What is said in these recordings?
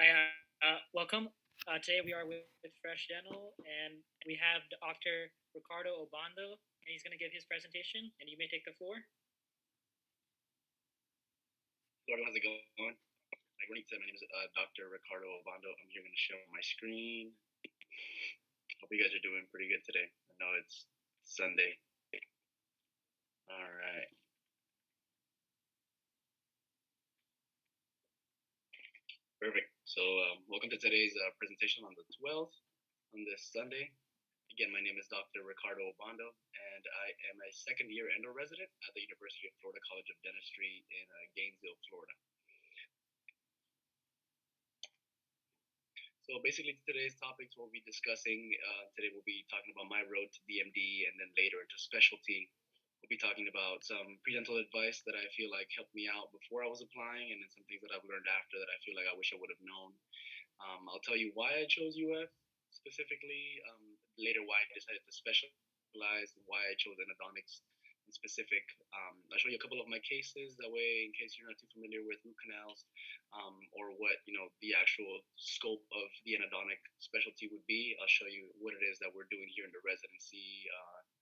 Hi, welcome. Today we are with Fresh Dental, and we have Dr. Ricardo Obando, and he's going to give his presentation, and you may take the floor. Hello, how's it going? Like Ronnie said, my name is Dr. Ricardo Obando. I'm here going to share my screen. Hope you guys are doing pretty good today. I know it's Sunday. All right. Perfect. So welcome to today's presentation on the 12th, on this Sunday. Again, my name is Dr. Ricardo Obando, and I am a second-year endo resident at the University of Florida College of Dentistry in Gainesville, Florida. So basically, today's topics we'll be discussing, today we'll be talking about my road to DMD, and then later into specialty. We'll be talking about some pre-dental advice that I feel like helped me out before I was applying, and then some things that I've learned after that I feel like I wish I would have known. I'll tell you why I chose UF specifically, later why I decided to specialize, why I chose endodontics in specific. I'll show you a couple of my cases, that way in case you're not too familiar with root canals, or what the actual scope of the endodontic specialty would be. I'll show you what it is that we're doing here in the residency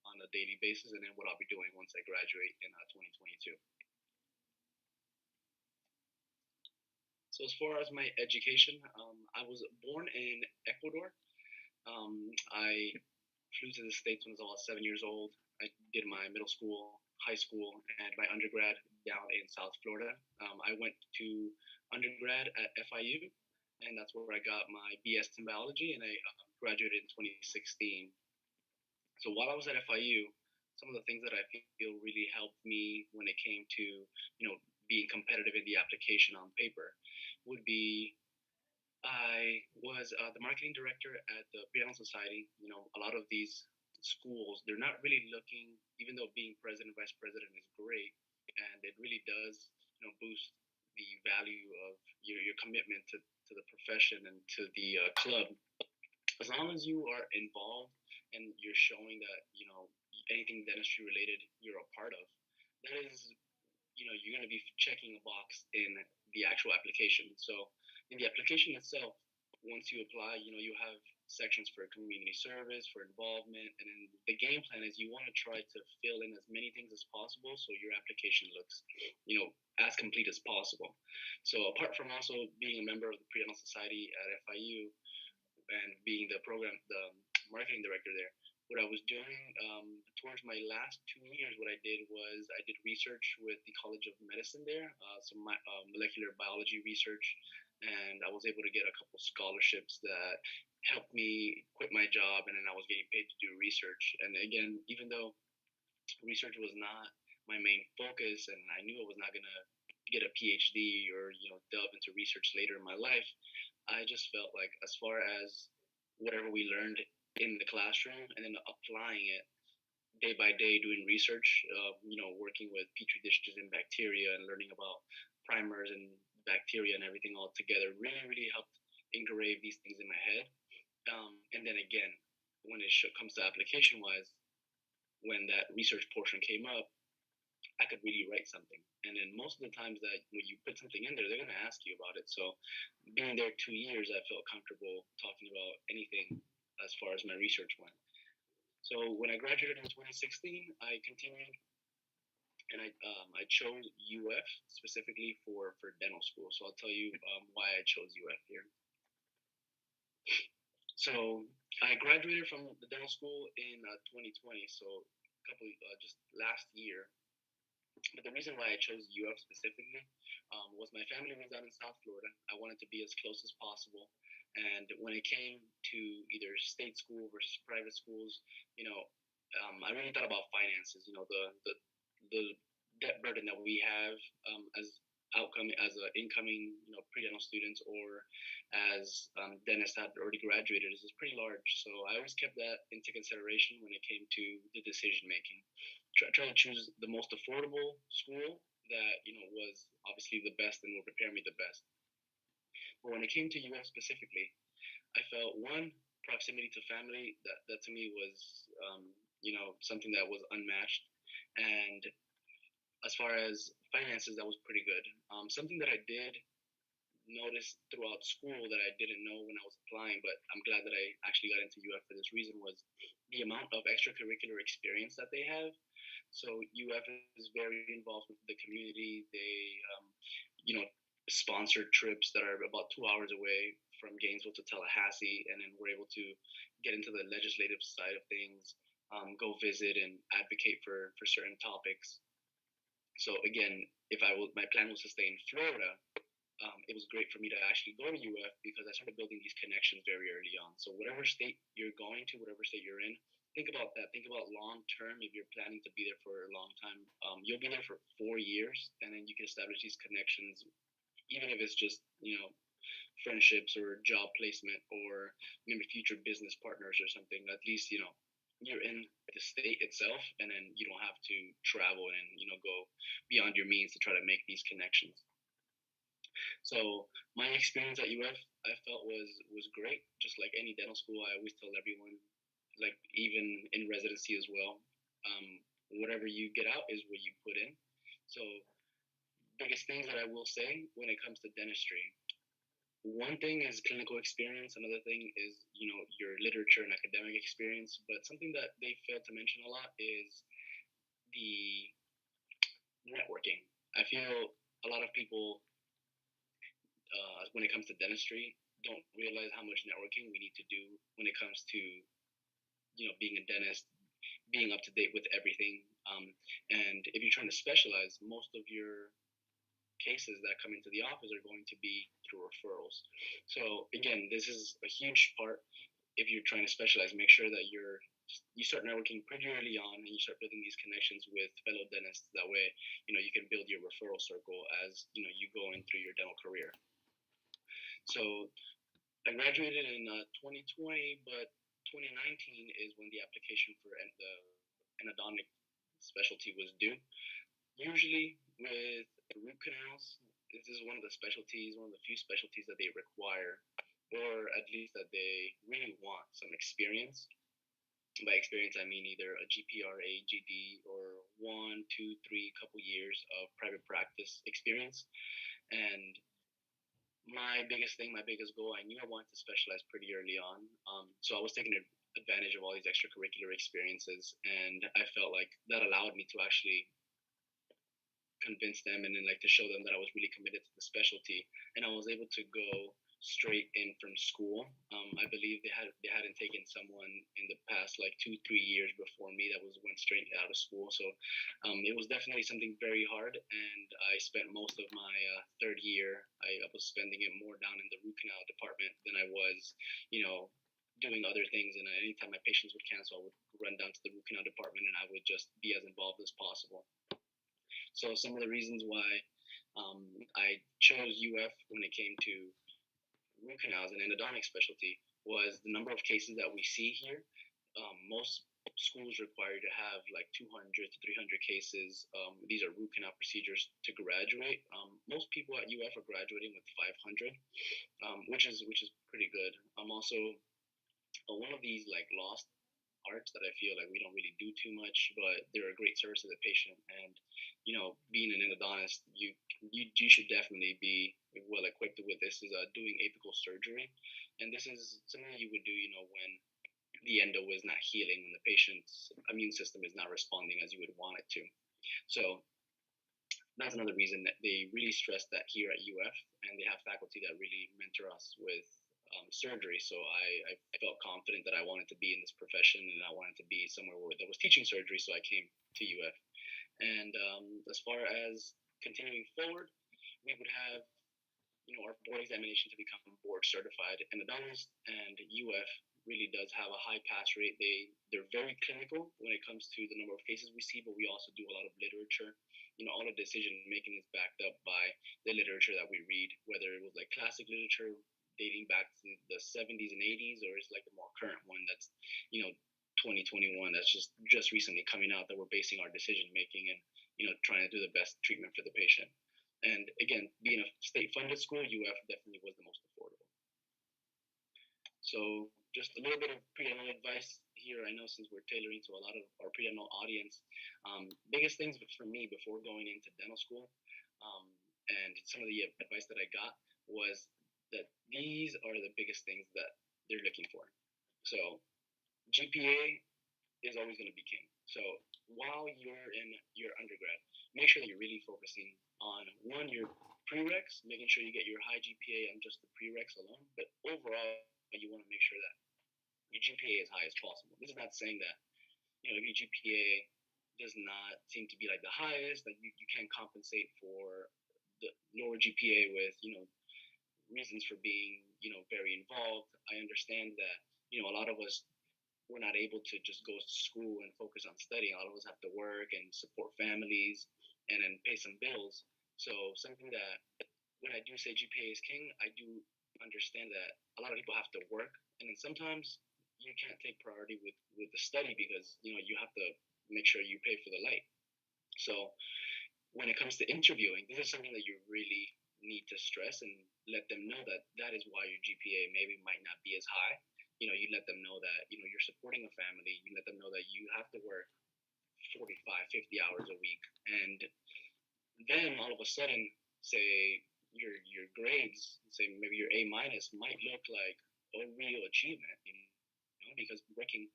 on a daily basis, and then what I'll be doing once I graduate in 2022. So as far as my education, I was born in Ecuador. I flew to the States when I was about 7 years old. I did my middle school, high school, and my undergrad down in South Florida. I went to undergrad at FIU, and that's where I got my BS in biology, and I graduated in 2016. So while I was at FIU, some of the things that I feel really helped me when it came to, being competitive in the application on paper would be I was the marketing director at the Piano Society. A lot of these schools, they're not really looking, even though being president, vice president is great, and it really does, boost the value of your commitment to the profession and to the club. As long as you are involved and you're showing that, anything dentistry related you're a part of, that is you're going to be checking a box in the actual application. So in the application itself, once you apply, you have sections for community service, for involvement, and then the game plan is you want to try to fill in as many things as possible so your application looks, as complete as possible. So apart from also being a member of the Pre-Dental Society at FIU and being the marketing director there, what I was doing towards my last 2 years, what I did was I did research with the College of Medicine there, some molecular biology research, and I was able to get a couple scholarships that helped me quit my job, and then I was getting paid to do research. And again, even though research was not my main focus, and I knew I was not gonna get a PhD or delve into research later in my life, I just felt like as far as whatever we learned in the classroom and then applying it day by day, doing research, working with petri dishes and bacteria and learning about primers and bacteria and everything all together really, really helped engrave these things in my head. And then again, when it comes to application wise, when that research portion came up, I could really write something. And then most of the times that when you put something in there, they're going to ask you about it. So being there 2 years, I felt comfortable talking about anything as far as my research went. So when I graduated in 2016, I continued and I chose UF specifically for dental school. So I'll tell you why I chose UF here. So I graduated from the dental school in 2020, so a couple just last year. But the reason why I chose UF specifically was my family was out in South Florida. I wanted to be as close as possible. And when it came to either state school versus private schools, I really thought about finances. The debt burden that we have as incoming pre-dental students or as dentists that already graduated is pretty large. So I always kept that into consideration when it came to the decision making. Try to choose the most affordable school that was obviously the best and will prepare me the best. But when it came to UF specifically, I felt one proximity to family that to me was something that was unmatched, and as far as finances, that was pretty good. Something that I did noticed throughout school that I didn't know when I was applying, but I'm glad that I actually got into UF for this reason, was the amount of extracurricular experience that they have. So UF is very involved with the community. They, you know, sponsor trips that are about 2 hours away from Gainesville to Tallahassee, and then we're able to get into the legislative side of things, go visit and advocate for certain topics. So again, if my plan was to stay in Florida, it was great for me to actually go to UF because I started building these connections very early on. So whatever state you're going to, whatever state you're in, think about that. Think about long term. If you're planning to be there for a long time, you'll be there for 4 years, and then you can establish these connections, even if it's just friendships or job placement or maybe future business partners or something. At least you're in the state itself, and then you don't have to travel and go beyond your means to try to make these connections. So my experience at UF, I felt was great. Just like any dental school, I always tell everyone, like even in residency as well, whatever you get out is what you put in. So biggest things that I will say when it comes to dentistry. One thing is clinical experience. Another thing is your literature and academic experience. But something that they fail to mention a lot is the networking. I feel a lot of people when it comes to dentistry don't realize how much networking we need to do when it comes to being a dentist, being up to date with everything. And if you're trying to specialize, most of your cases that come into the office are going to be through referrals. So again, this is a huge part. If you're trying to specialize, make sure that you start networking pretty early on, and you start building these connections with fellow dentists. That way, you can build your referral circle as you go in through your dental career. So I graduated in 2020, but 2019 is when the application for the endodontic specialty was due. Usually with root canals, this is one of the specialties, one of the few specialties that they require, or at least that they really want some experience. By experience, I mean either a GPRA, GD, or 1, 2, 3 couple years of private practice experience. And my biggest thing, my biggest goal, I knew I wanted to specialize pretty early on. So I was taking advantage of all these extracurricular experiences, and I felt like that allowed me to actually convince them and then like to show them that I was really committed to the specialty, and I was able to go straight in from school. I believe they hadn't taken someone in the past like 2, 3 years before me that went straight out of school. So it was definitely something very hard, and I spent most of my third year. I was spending it more down in the root canal department than I was, doing other things. And anytime my patients would cancel, I would run down to the root canal department, and I would just be as involved as possible. So some of the reasons why I chose UF when it came to root canals and endodontic specialty was the number of cases that we see here. Most schools require to have like 200 to 300 cases. These are root canal procedures to graduate. Most people at UF are graduating with 500, which is pretty good. I'm also one of these like lost arts that I feel like we don't really do too much, but they're a great service to the patient. And being an endodontist, you should definitely be well equipped with this. Is doing apical surgery, and this is something you would do, when the endo is not healing, when the patient's immune system is not responding as you would want it to. So that's another reason that they really stress that here at UF, and they have faculty that really mentor us with surgery. So I felt confident that I wanted to be in this profession, and I wanted to be somewhere where that was teaching surgery. So I came to UF. And as far as continuing forward, we would have our board examination to become board certified endodontist, and UF really does have a high pass rate. They're very clinical when it comes to the number of cases we see, but we also do a lot of literature. All the decision making is backed up by the literature that we read, whether it was like classic literature dating back to the 70s and 80s, or it's like a more current one that's 2021 that's just recently coming out, that we're basing our decision making and trying to do the best treatment for the patient. And again, being a state funded school, UF definitely was the most affordable. So just a little bit of pre-dental advice here. I know since we're tailoring to a lot of our pre-dental audience, biggest things for me before going into dental school, and some of the advice that I got was that these are the biggest things that they're looking for. So GPA is always going to be king. So while you're in your undergrad, make sure that you're really focusing on one, your prereqs, making sure you get your high GPA on just the prereqs alone. But overall, you want to make sure that your GPA is high as possible. This is not saying that if your GPA does not seem to be like the highest, that you can't compensate for the lower GPA with reasons for being very involved. I understand that a lot of us we're not able to just go to school and focus on studying. A lot of us have to work and support families and then pay some bills. So something that when I do say GPA is king, I do understand that a lot of people have to work, and then sometimes you can't take priority with the study because you have to make sure you pay for the light. So when it comes to interviewing, this is something that you really need to stress and let them know that that is why your GPA maybe might not be as high. You let them know that you're supporting a family. You let them know that you have to work 45, 50 hours a week, and then all of a sudden, say your grades, say maybe your A minus, might look like a real achievement. Because working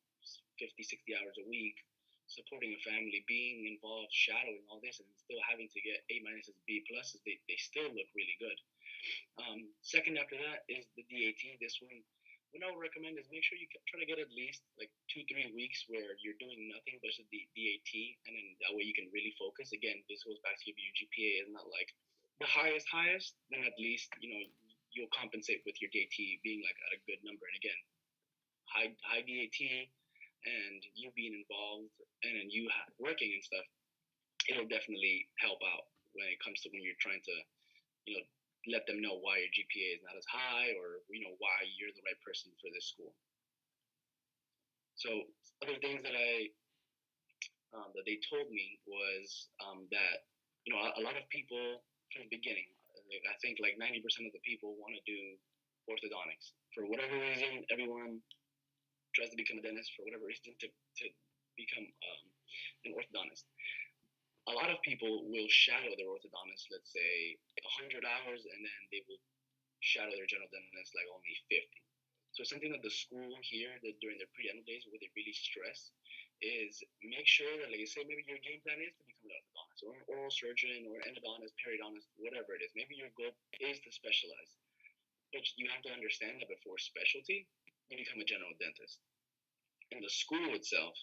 50, 60 hours a week, supporting a family, being involved, shadowing, all this, and still having to get A minuses, B pluses, they still look really good. Second after that is the DAT. This one, what I would recommend is make sure you try to get at least like 2, 3 weeks where you're doing nothing but the DAT, and then that way you can really focus. Again, this goes back to if your GPA is not like the highest, then at least you'll compensate with your DAT being like at a good number. And again, high DAT and you being involved and then you working and stuff, it'll definitely help out when it comes to when you're trying to you know let them know why your GPA is not as high or why you're the right person for this school. So other things that they told me was that a lot of people from the beginning, I think like 90% of the people want to do orthodontics for whatever reason. Everyone tries to become a dentist for whatever reason to become an orthodontist. A lot of people will shadow their orthodontist, let's say 100 hours, and then they will shadow their general dentist like only 50. So something that the school here that during their pre-dental days where they really stress is make sure that, like I say, maybe your game plan is to become an orthodontist or an oral surgeon or an endodontist, periodontist, whatever it is. Maybe your goal is to specialize, but you have to understand that before specialty, you become a general dentist. In the school itself,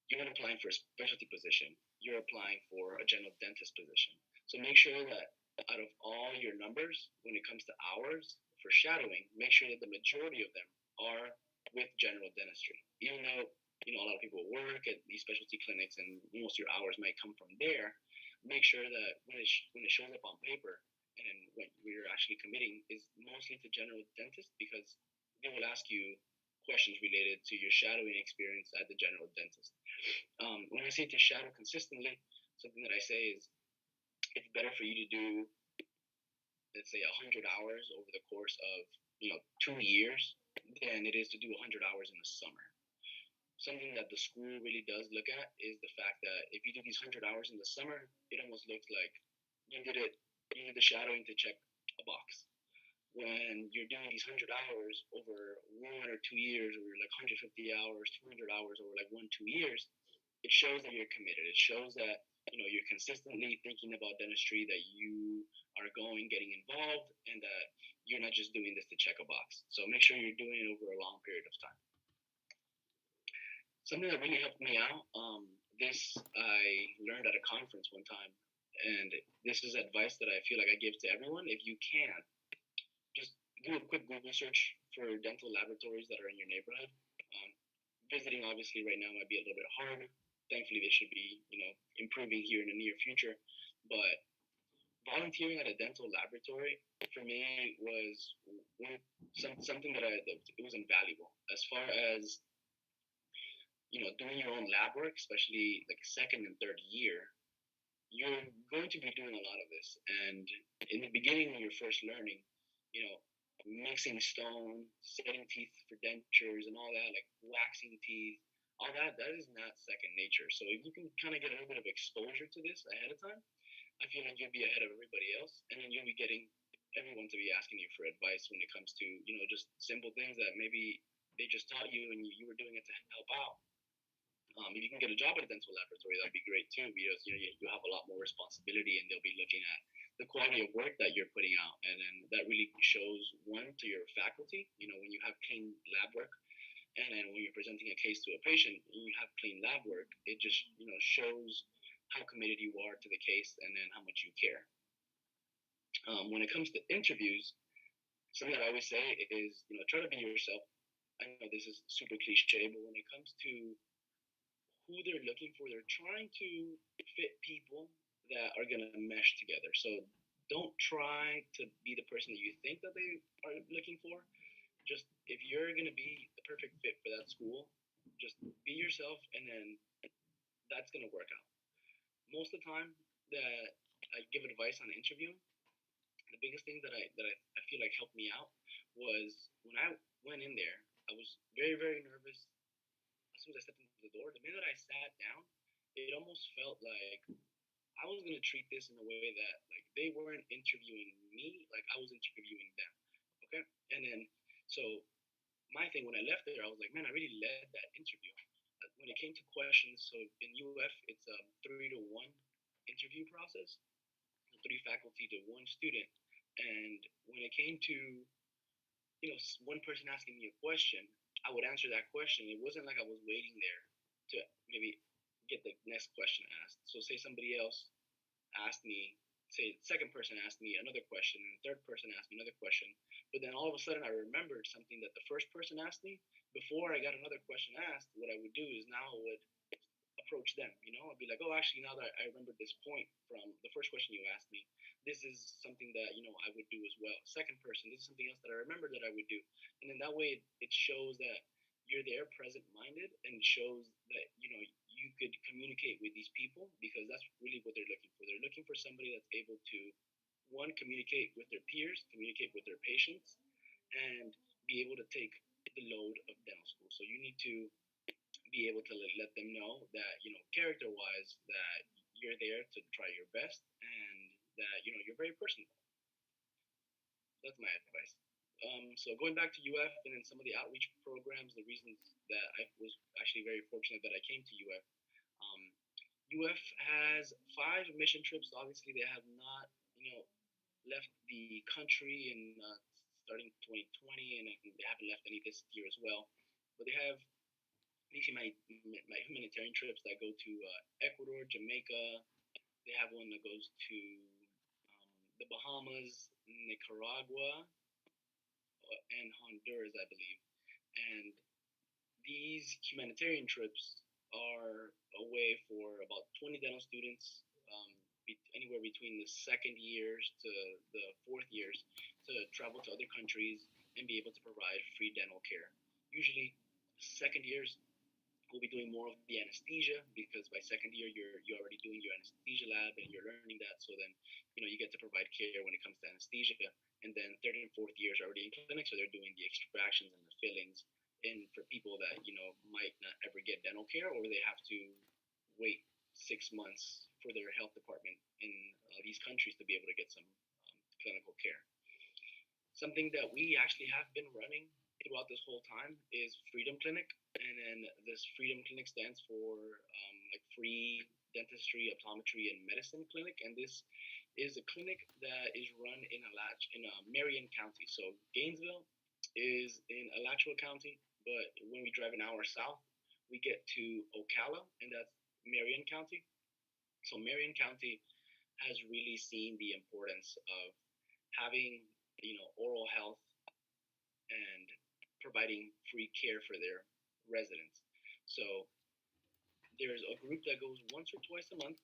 you're not applying for a specialty position. You're applying for a general dentist position. So make sure that out of all your numbers, when it comes to hours for shadowing, make sure that the majority of them are with general dentistry. Even though a lot of people work at these specialty clinics and most of your hours might come from there, make sure that when it shows up on paper and then when you're actually committing is mostly to general dentist because they will ask you questions related to your shadowing experience at the general dentist. When I say to shadow consistently, something that I say is it's better for you to do, let's say, 100 hours over the course of 2 years than it is to do 100 hours in the summer. Something that the school really does look at is the fact that if you do these 100 hours in the summer, it almost looks like you did the shadowing to check a box. When you're doing these 100 hours over 1 or 2 years, or like 150 hours, 200 hours over like 1, 2 years, it shows that you're committed. It shows that you're consistently thinking about dentistry, that you are getting involved, and that you're not just doing this to check a box. So make sure you're doing it over a long period of time. Something that really helped me out, this I learned at a conference one time, and this is advice that I feel like I give to everyone. If you can, just do a quick Google search for dental laboratories that are in your neighborhood. Visiting obviously right now might be a little bit hard. Thankfully, they should be improving here in the near future. But volunteering at a dental laboratory for me was something that it was invaluable as far as doing your own lab work, especially like second and third year. You're going to be doing a lot of this, and in the beginning when you're first learning, mixing stone, setting teeth for dentures, and all that, like waxing teeth, all that is not second nature. So if you can kind of get a little bit of exposure to this ahead of time, I feel like you'll be ahead of everybody else, and then you'll be getting everyone to be asking you for advice when it comes to just simple things that maybe they just taught you and you were doing it to help out. If you can get a job at a dental laboratory, that'd be great too, because you have a lot more responsibility, and they'll be looking at the quality of work that you're putting out, and then that really shows one to your faculty. When you have clean lab work, and then when you're presenting a case to a patient and you have clean lab work, it just shows how committed you are to the case, and then how much you care. When it comes to interviews, something that I always say is try to be yourself. I know this is super cliche, but when it comes to who they're looking for, they're trying to fit people that are going to mesh together. So don't try to be the person that you think that they are looking for. Just if you're going to be the perfect fit for that school, just be yourself, and then that's going to work out. Most of the time that I give advice on an interview, the biggest thing that I feel like helped me out was when I went in there. I was very, very nervous as soon as I stepped into the door. The minute I sat down, it almost felt like I was gonna treat this in a way that like they weren't interviewing me, like I was interviewing them. Okay, and then so my thing when I left there, I was like, man, I really led that interview. When it came to questions, so in UF, it's a 3-to-1 interview process, three faculty to one student. And when it came to one person asking me a question, I would answer that question. It wasn't like I was waiting there to maybe get the next question asked. So say somebody else asked me, say the second person asked me another question, and the third person asked me another question. But then all of a sudden I remembered something that the first person asked me. Before I got another question asked, what I would do is now I would approach them. I'd be like, oh, actually, now that I remember this point from the first question you asked me, this is something that I would do as well. Second person, this is something else that I remember that I would do, and then that way it shows that you're there, present minded, and shows that you could communicate with these people, because that's really what they're looking for. They're looking for somebody that's able to one communicate with their peers, communicate with their patients, and be able to take the load of dental school. So you need to be able to let them know that character wise that you're there to try your best, and that you're very personal. That's my advice. So going back to UF and then some of the outreach programs, the reasons that I was actually very fortunate that I came to UF. UF has 5 mission trips. Obviously, they have not left the country in starting 2020, and they haven't left any this year as well. But they have these my humanitarian trips that go to Ecuador, Jamaica. They have one that goes to the Bahamas, Nicaragua, and Honduras, I believe. And these humanitarian trips are a way for about 20 dental students, anywhere between the second years to the fourth years, to travel to other countries and be able to provide free dental care. Usually, second years we'll be doing more of the anesthesia, because by second year you're already doing your anesthesia lab and you're learning that. So then you get to provide care when it comes to anesthesia. And then third and fourth years are already in clinic, so they're doing the extractions and the fillings. And for people that might not ever get dental care, or they have to wait 6 months for their health department in these countries to be able to get some clinical care. Something that we actually have been running throughout this whole time is Freedom Clinic, and then this Freedom Clinic stands for like free dentistry, optometry, and medicine clinic, and this is a clinic that is run in Marion County. So Gainesville is in Alachua County, but when we drive an hour south, we get to Ocala, and that's Marion County. So Marion County has really seen the importance of having oral health and providing free care for their residents. So there's a group that goes once or twice a month.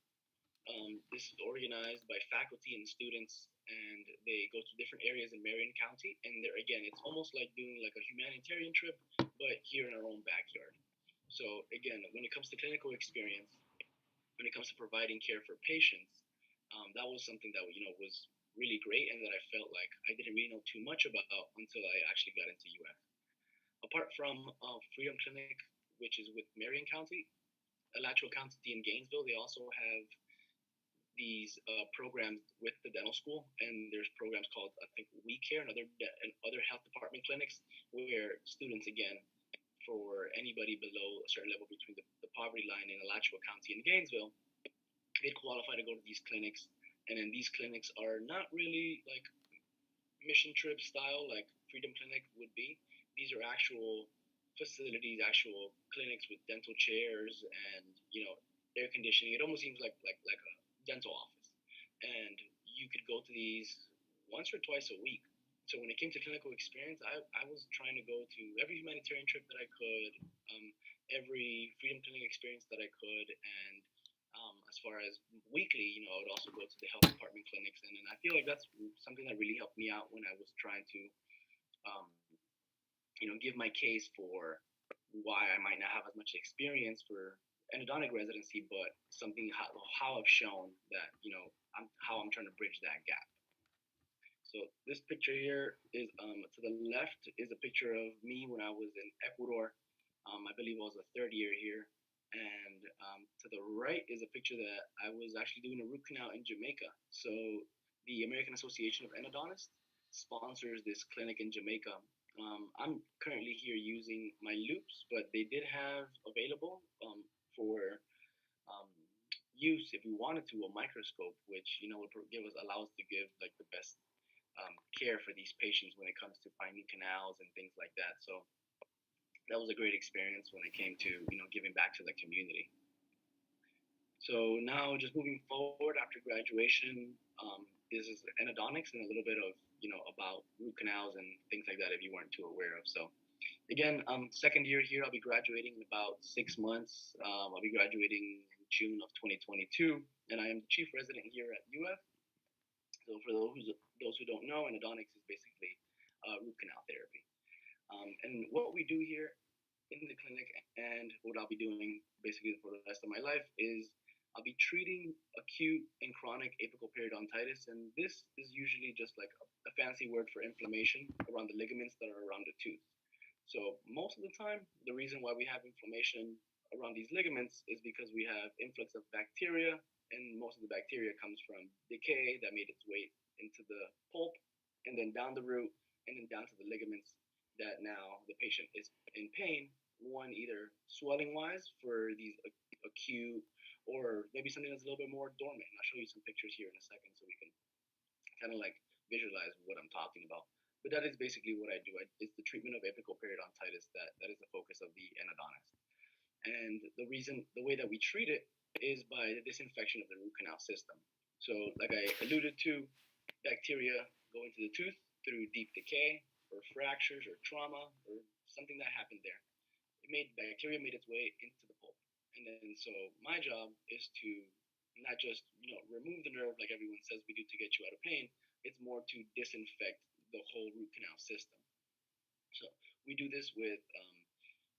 This is organized by faculty and students, and they go to different areas in Marion County. And there again, it's almost like doing like a humanitarian trip, but here in our own backyard. So again, when it comes to clinical experience, when it comes to providing care for patients, that was something that was really great, and that I felt like I didn't really know too much about until I actually got into UF. Apart from Freedom Clinic, which is with Marion County, Alachua County, and Gainesville, they also have these programs with the dental school, and there's programs called I think We Care and other health department clinics where students again for anybody below a certain level between the poverty line in Alachua County and Gainesville, they qualify to go to these clinics. And then these clinics are not really like mission trip style like Freedom Clinic would be. These are actual facilities, actual clinics with dental chairs and air conditioning. It almost seems like a dental office, and you could go to these once or twice a week. So when it came to clinical experience, I was trying to go to every humanitarian trip that I could, every Freedom Clinic experience that I could, and as far as weekly, I would also go to the health department clinics, and I feel like that's something that really helped me out when I was trying to, um, give my case for why I might not have as much experience for endodontic residency, but something how I've shown that how I'm trying to bridge that gap. So this picture here is to the left is a picture of me when I was in Ecuador. I believe I was a third year here, and to the right is a picture that I was actually doing a root canal in Jamaica. So the American Association of Endodontists sponsors this clinic in Jamaica. I'm currently here using my loops, but they did have available for um, use if we wanted to a microscope, which would give us allow us to give like the best care for these patients when it comes to finding canals and things like that. So that was a great experience when it came to giving back to the community. So now just moving forward after graduation, this is endodontics and a little bit of about root canals and things like that if you weren't too aware of. So again, second year here, I'll be graduating in about 6 months. I'll be graduating in June of 2022, and I am the chief resident here at UF. So for those who don't know, endodontics is basically root canal therapy. And what we do here in the clinic and what I'll be doing basically for the rest of my life is I'll be treating acute and chronic apical periodontitis, and this is usually just like a fancy word for inflammation around the ligaments that are around the tooth. So most of the time, the reason why we have inflammation around these ligaments is because we have influx of bacteria, and most of the bacteria comes from decay that made its way into the pulp, and then down the root, and then down to the ligaments that now the patient is in pain, one either swelling wise for these acute or maybe something that's a little bit more dormant. And I'll show you some pictures here in a second so we can kind of like visualize what I'm talking about. But that is basically what I do. It's the treatment of apical periodontitis that is the focus of the endodontist. And the way that we treat it is by the disinfection of the root canal system. So, like I alluded to, bacteria go into the tooth through deep decay or fractures or trauma or something that happened there. Bacteria made its way into the pulp, and then so my job is to not just remove the nerve like everyone says we do to get you out of pain. It's more to disinfect the whole root canal system. So we do this with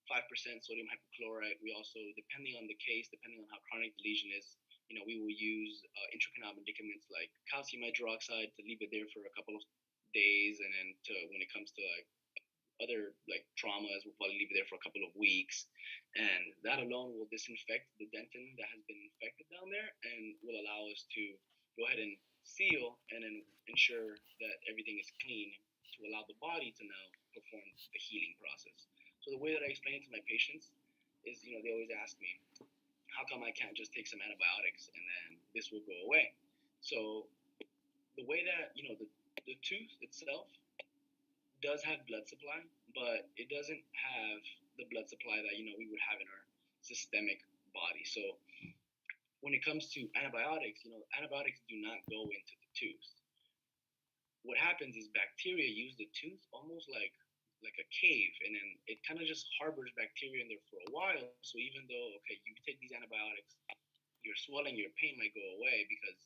5% sodium hypochlorite. We also, depending on the case, depending on how chronic the lesion is, we will use intracanal medicaments like calcium hydroxide to leave it there for a couple of days, and then when it comes to like other like traumas, we'll probably leave it there for a couple of weeks, and that alone will disinfect the dentin that has been infected down there, and will allow us to go ahead and seal and then ensure that everything is clean to allow the body to now perform the healing process. So the way that I explain it to my patients is, they always ask me, how come I can't just take some antibiotics and then this will go away? So the way that the tooth itself does have blood supply, but it doesn't have the blood supply that we would have in our systemic body. So when it comes to antibiotics, antibiotics do not go into the tooth. What happens is bacteria use the tooth almost like a cave, and then it kind of just harbors bacteria in there for a while. So even though you take these antibiotics, your swelling, your pain might go away because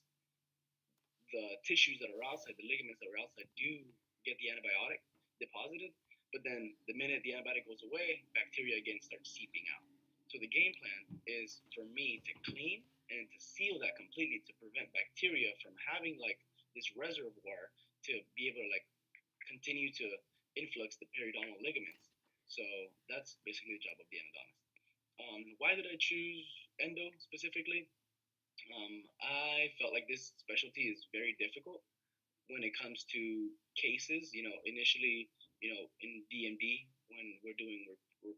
the tissues that are outside, the ligaments that are outside, do get the antibiotic deposited. But then the minute the antibiotic goes away, bacteria again start seeping out. So the game plan is for me to clean and to seal that completely to prevent bacteria from having like this reservoir to be able to like continue to influx the periodontal ligaments. So that's basically the job of the endodontist. Why did I choose endo specifically? I felt like this specialty is very difficult when it comes to cases. Initially, in DMD, when we're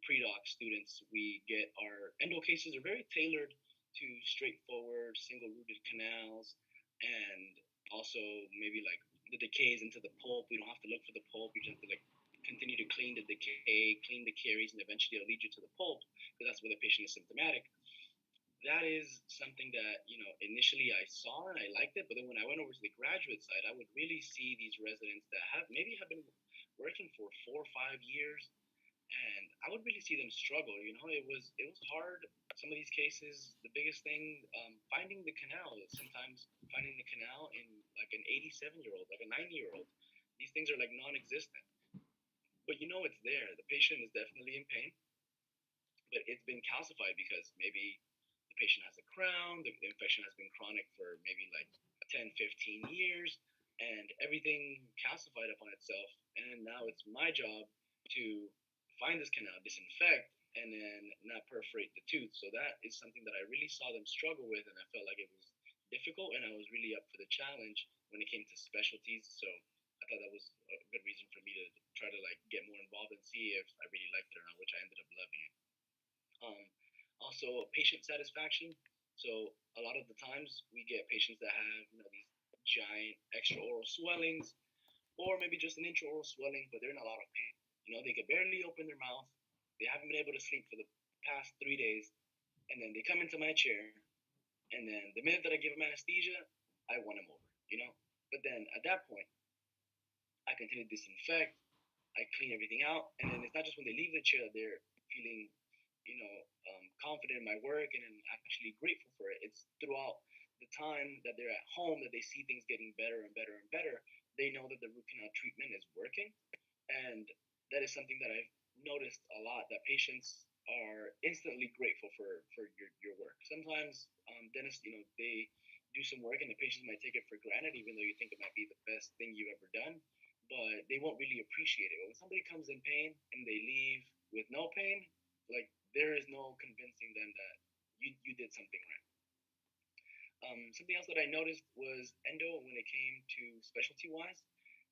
pre-doc students, we get our endo cases are very tailored to straightforward single-rooted canals, and also maybe like the decays into the pulp. We don't have to look for the pulp. We just have to like continue to clean the decay, clean the caries, and eventually it'll lead you to the pulp because that's where the patient is symptomatic. That is something that initially I saw and I liked it, but then when I went over to the graduate side, I would really see these residents that have been working for 4 or 5 years, and I would really see them struggle. It was hard. Some of these cases, the biggest thing, finding the canal. Sometimes finding the canal in like an 87-year-old, like a 90-year-old. These things are like non-existent, but it's there. The patient is definitely in pain, but it's been calcified because maybe the patient has a crown, the infection has been chronic for maybe like 10, 15 years, and everything calcified upon itself. And now it's my job to find this canal, disinfect, and then not perforate the tooth. So that is something that I really saw them struggle with, and I felt like it was difficult, and I was really up for the challenge when it came to specialties. So I thought that was a good reason for me to try to like get more involved and see if I really liked it or not, which I ended up loving it. Um, Also, patient satisfaction. So a lot of the times we get patients that have these giant extraoral swellings, or maybe just an intraoral swelling, but they're in a lot of pain. They can barely open their mouth. They haven't been able to sleep for the past 3 days, and then they come into my chair, and then the minute that I give them anesthesia, I won them over. But then at that point, I continue to disinfect, I clean everything out, and then it's not just when they leave the chair that they're feeling, confident in my work and then actually grateful for it. It's throughout the time that they're at home that they see things getting better and better and better. They know that the root canal treatment is working, and that is something that I've noticed a lot. That patients are instantly grateful for your work. Sometimes dentists, they do some work and the patients might take it for granted, even though you think it might be the best thing you've ever done, but they won't really appreciate it. When somebody comes in pain and they leave with no pain, like there is no convincing them that you did something right. Something else that I noticed was endo when it came to specialty wise.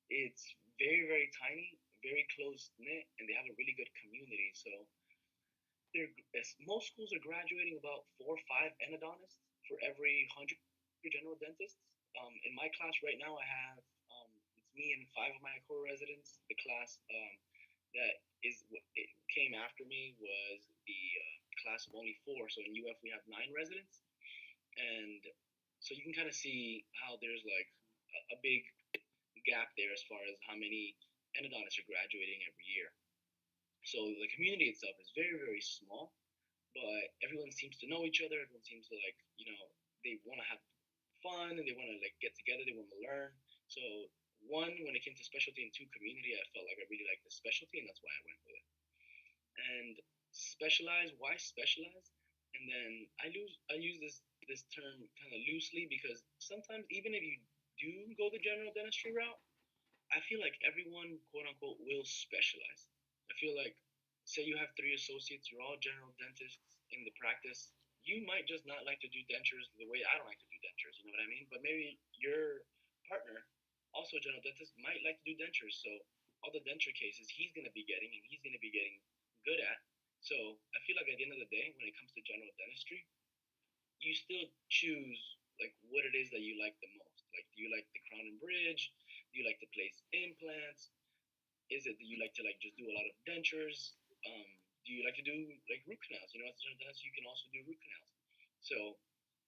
It's very, very tiny, very close knit, and they have a really good community. So most schools are graduating about 4 or 5 endodontists for every 100 general dentists. In my class right now, I have it's me and 5 of my co-residents. The class that it came after me was the class of only 4. So in UF we have 9 residents, and so you can kind of see how there's like a big gap there as far as how many endodontists are graduating every year. So the community itself is very, very small, but everyone seems to know each other. Everyone seems to like, they want to have fun and they want to like get together. They want to learn. So one, when it came to specialty, and two, community, I felt like I really liked the specialty, and that's why I went with it. And specialize, why specialize? And then I use this term kind of loosely because sometimes even if you do go the general dentistry route, I feel like everyone, quote unquote, will specialize. I feel like, say you have 3 associates, you're all general dentists in the practice. You might just not like to do dentures the way I don't like to do dentures, you know what I mean? But maybe your partner, also a general dentist, might like to do dentures. So all the denture cases he's going to be getting and he's going to be getting good at. So I feel like at the end of the day, when it comes to general dentistry, you still choose like what it is that you like the most. Like, do you like the crown and bridge? Do you like to place implants? Is it that you like to like just do a lot of dentures? Do you like to do like root canals? As a general dentist, you can also do root canals. So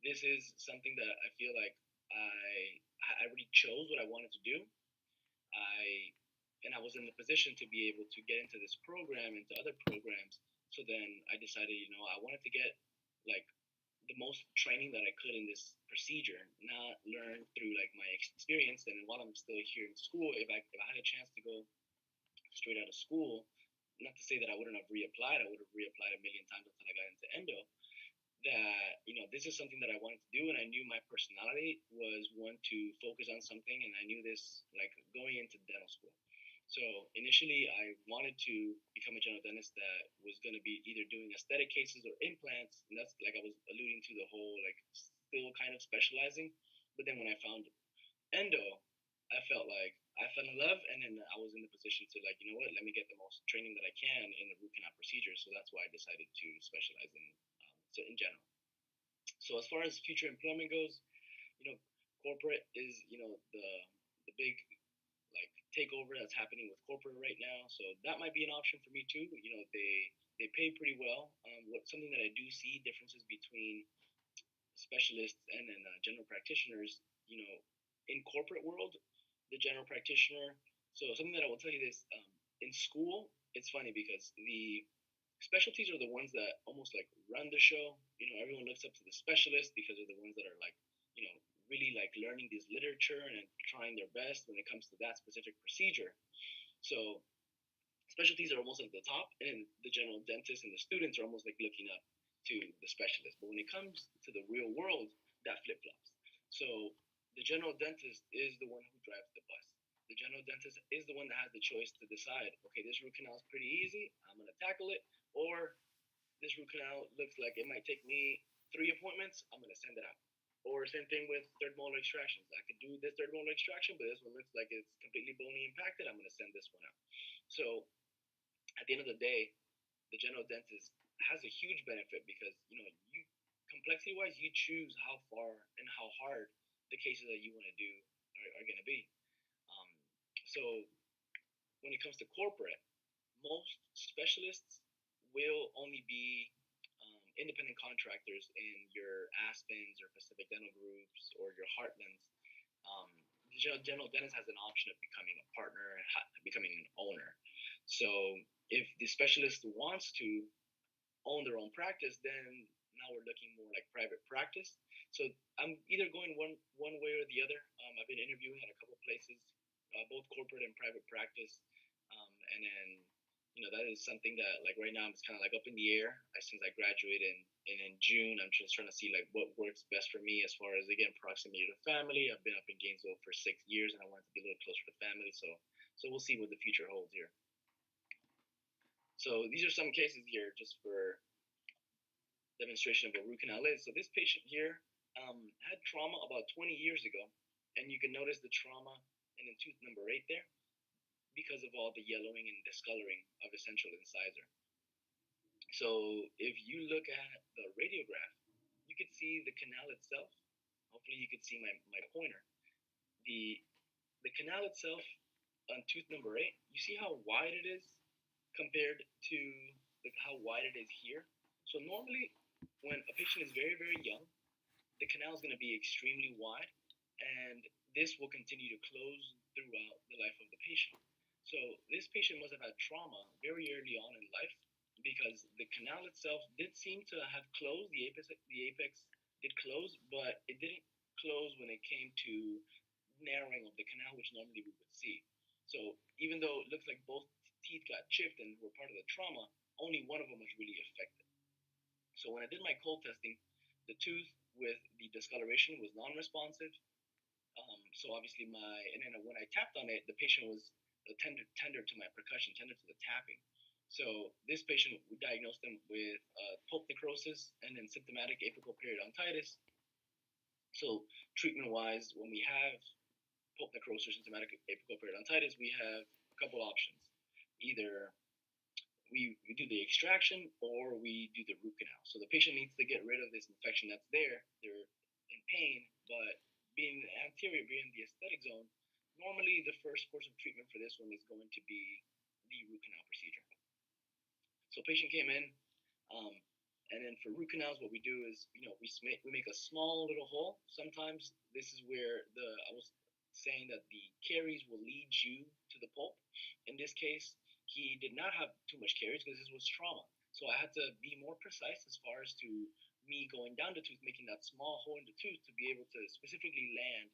this is something that I feel like I already chose what I wanted to do. I and I was in the position to be able to get into this program, into other programs. So then I decided, I wanted to get like the most training that I could in this procedure, not learn through like my experience. And while I'm still here in school, if I had a chance to go straight out of school, not to say that I wouldn't have reapplied, I would have reapplied a million times until I got into endo. That this is something that I wanted to do, and I knew my personality was one to focus on something, and I knew this like going into dental school. So initially, I wanted to become a general dentist that was going to be either doing aesthetic cases or implants, and that's like I was alluding to the whole like still kind of specializing. But then when I found endo, I felt like I fell in love, and then I was in the position to like, you know what, let me get the most training that I can in the root canal procedure. So that's why I decided to specialize in general. So as far as future employment goes, you know, corporate is the big like takeover that's happening with corporate right now. So that might be an option for me too. They pay pretty well. What something that I do see differences between specialists and then general practitioners. In corporate world, the general practitioner. So something that I will tell you this: in school, it's funny because the specialties are the ones that almost like run the show. Everyone looks up to the specialists because they're the ones that are like, really like learning this literature and trying their best when it comes to that specific procedure. So specialties are almost at the top, and the general dentist and the students are almost like looking up to the specialist. But when it comes to the real world, that flip flops. So the general dentist is the one who drives the bus. The general dentist is the one that has the choice to decide, okay, this root canal is pretty easy, I'm going to tackle it, or this root canal looks like it might take me 3 appointments, I'm going to send it out. Or same thing with third molar extractions. I could do this third molar extraction, but this one looks like it's completely bony impacted. I'm going to send this one out. So at the end of the day, the general dentist has a huge benefit because you complexity wise you choose how far and how hard the cases that you want to do are going to be. Um, so when it comes to corporate, most specialists will only be independent contractors in your Aspens or Pacific Dental Groups or your Heartlands. The general dentist has an option of becoming a partner, becoming an owner. So if the specialist wants to own their own practice, then now we're looking more like private practice. So I'm either going one way or the other. I've been interviewing at a couple places, both corporate and private practice, and then that is something that like right now I'm just kind of like up in the air. Since I graduated in June, I'm just trying to see like what works best for me as far as again proximity to family. I've been up in Gainesville for 6 years, and I wanted to be a little closer to family. So we'll see what the future holds here. So these are some cases here just for demonstration of what root canal is. So this patient here had trauma about 20 years ago, and you can notice the trauma in the tooth number 8 there because of all the yellowing and discoloring of a central incisor. So if you look at the radiograph, you could see the canal itself. Hopefully you could see my pointer. The canal itself on tooth number 8, you see how wide it is compared to how wide it is here. So normally when a patient is very, very young, the canal is going to be extremely wide, and this will continue to close throughout the life of the patient. So this patient must have had trauma very early on in life because the canal itself did seem to have closed. The apex did close, but it didn't close when it came to narrowing of the canal, which normally we would see. So even though it looks like both teeth got chipped and were part of the trauma, only one of them was really affected. So when I did my cold testing, the tooth with the discoloration was non-responsive. So obviously and then when I tapped on it, the patient was tender to my percussion, tender to the tapping. So this patient, we diagnosed them with pulp necrosis and then symptomatic apical periodontitis. So treatment-wise, when we have pulp necrosis or symptomatic apical periodontitis, we have a couple options. Either we do the extraction or we do the root canal. So the patient needs to get rid of this infection that's there. They're in pain, but being anterior, being the aesthetic zone, normally the first course of treatment for this one is going to be the root canal procedure. So patient came in, and then for root canals, what we do is, we make a small little hole. Sometimes this is where I was saying that the caries will lead you to the pulp. In this case, he did not have too much caries because this was trauma. So I had to be more precise as far as to me going down the tooth, making that small hole in the tooth to be able to specifically land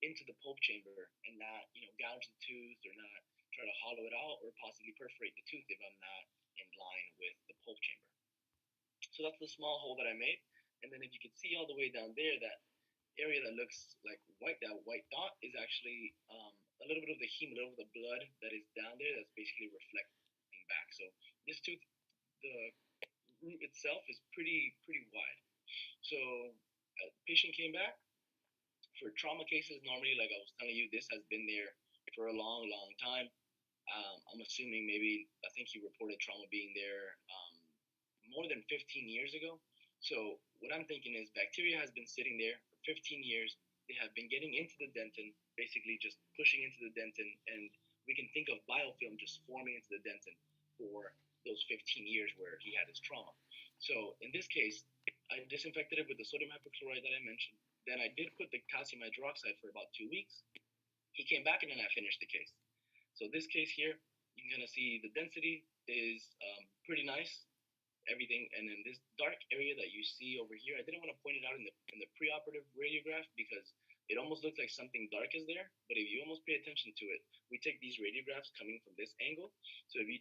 into the pulp chamber and not, gouge the tooth or not try to hollow it out or possibly perforate the tooth if I'm not in line with the pulp chamber. So that's the small hole that I made. And then if you can see all the way down there, that area that looks like white, that white dot is actually a little bit of the hemoglobin, the blood that is down there that's basically reflecting back. So this tooth, the root itself is pretty wide. So Patient came back for trauma cases. Normally, like I was telling you, this has been there for a long, long time. I'm assuming maybe I think he reported trauma being there more than 15 years ago. So what I'm thinking is bacteria has been sitting there for 15 years. They have been getting into the dentin, basically just pushing into the dentin, and we can think of biofilm just forming into the dentin for those 15 years where he had his trauma. So in this case, I disinfected it with the sodium hypochlorite that I mentioned. Then I did put the calcium hydroxide for about 2 weeks. He came back and then I finished the case. So this case here, you can kind of see the density is pretty nice, everything. And then this dark area that you see over here, I didn't want to point it out in the preoperative radiograph because it almost looks like something dark is there. But if you almost pay attention to it, we take these radiographs coming from this angle. So if you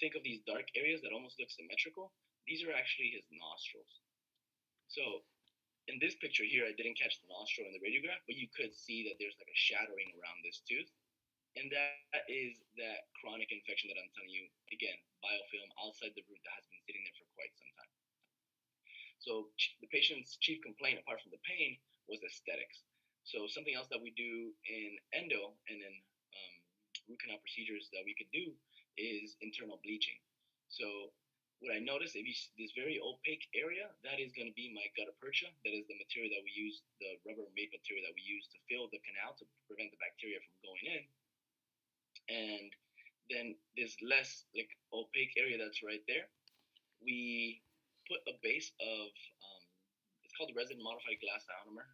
think of these dark areas that almost look symmetrical, these are actually his nostrils. So in this picture here, I didn't catch the nostril in the radiograph, but you could see that there's like a shadowing around this tooth. And that is that chronic infection that I'm telling you, again, biofilm outside the root that has been sitting there for quite some time. So the patient's chief complaint, apart from the pain, was aesthetics. So something else that we do in endo and in root canal procedures that we could do is internal bleaching. So what I noticed, if you this very opaque area, that is going to be my gutta percha. That is the material that we use, the rubber made material that we use to fill the canal to prevent the bacteria from going in. And then this less like opaque area that's right there, we put a base of it's called resin modified glass ionomer,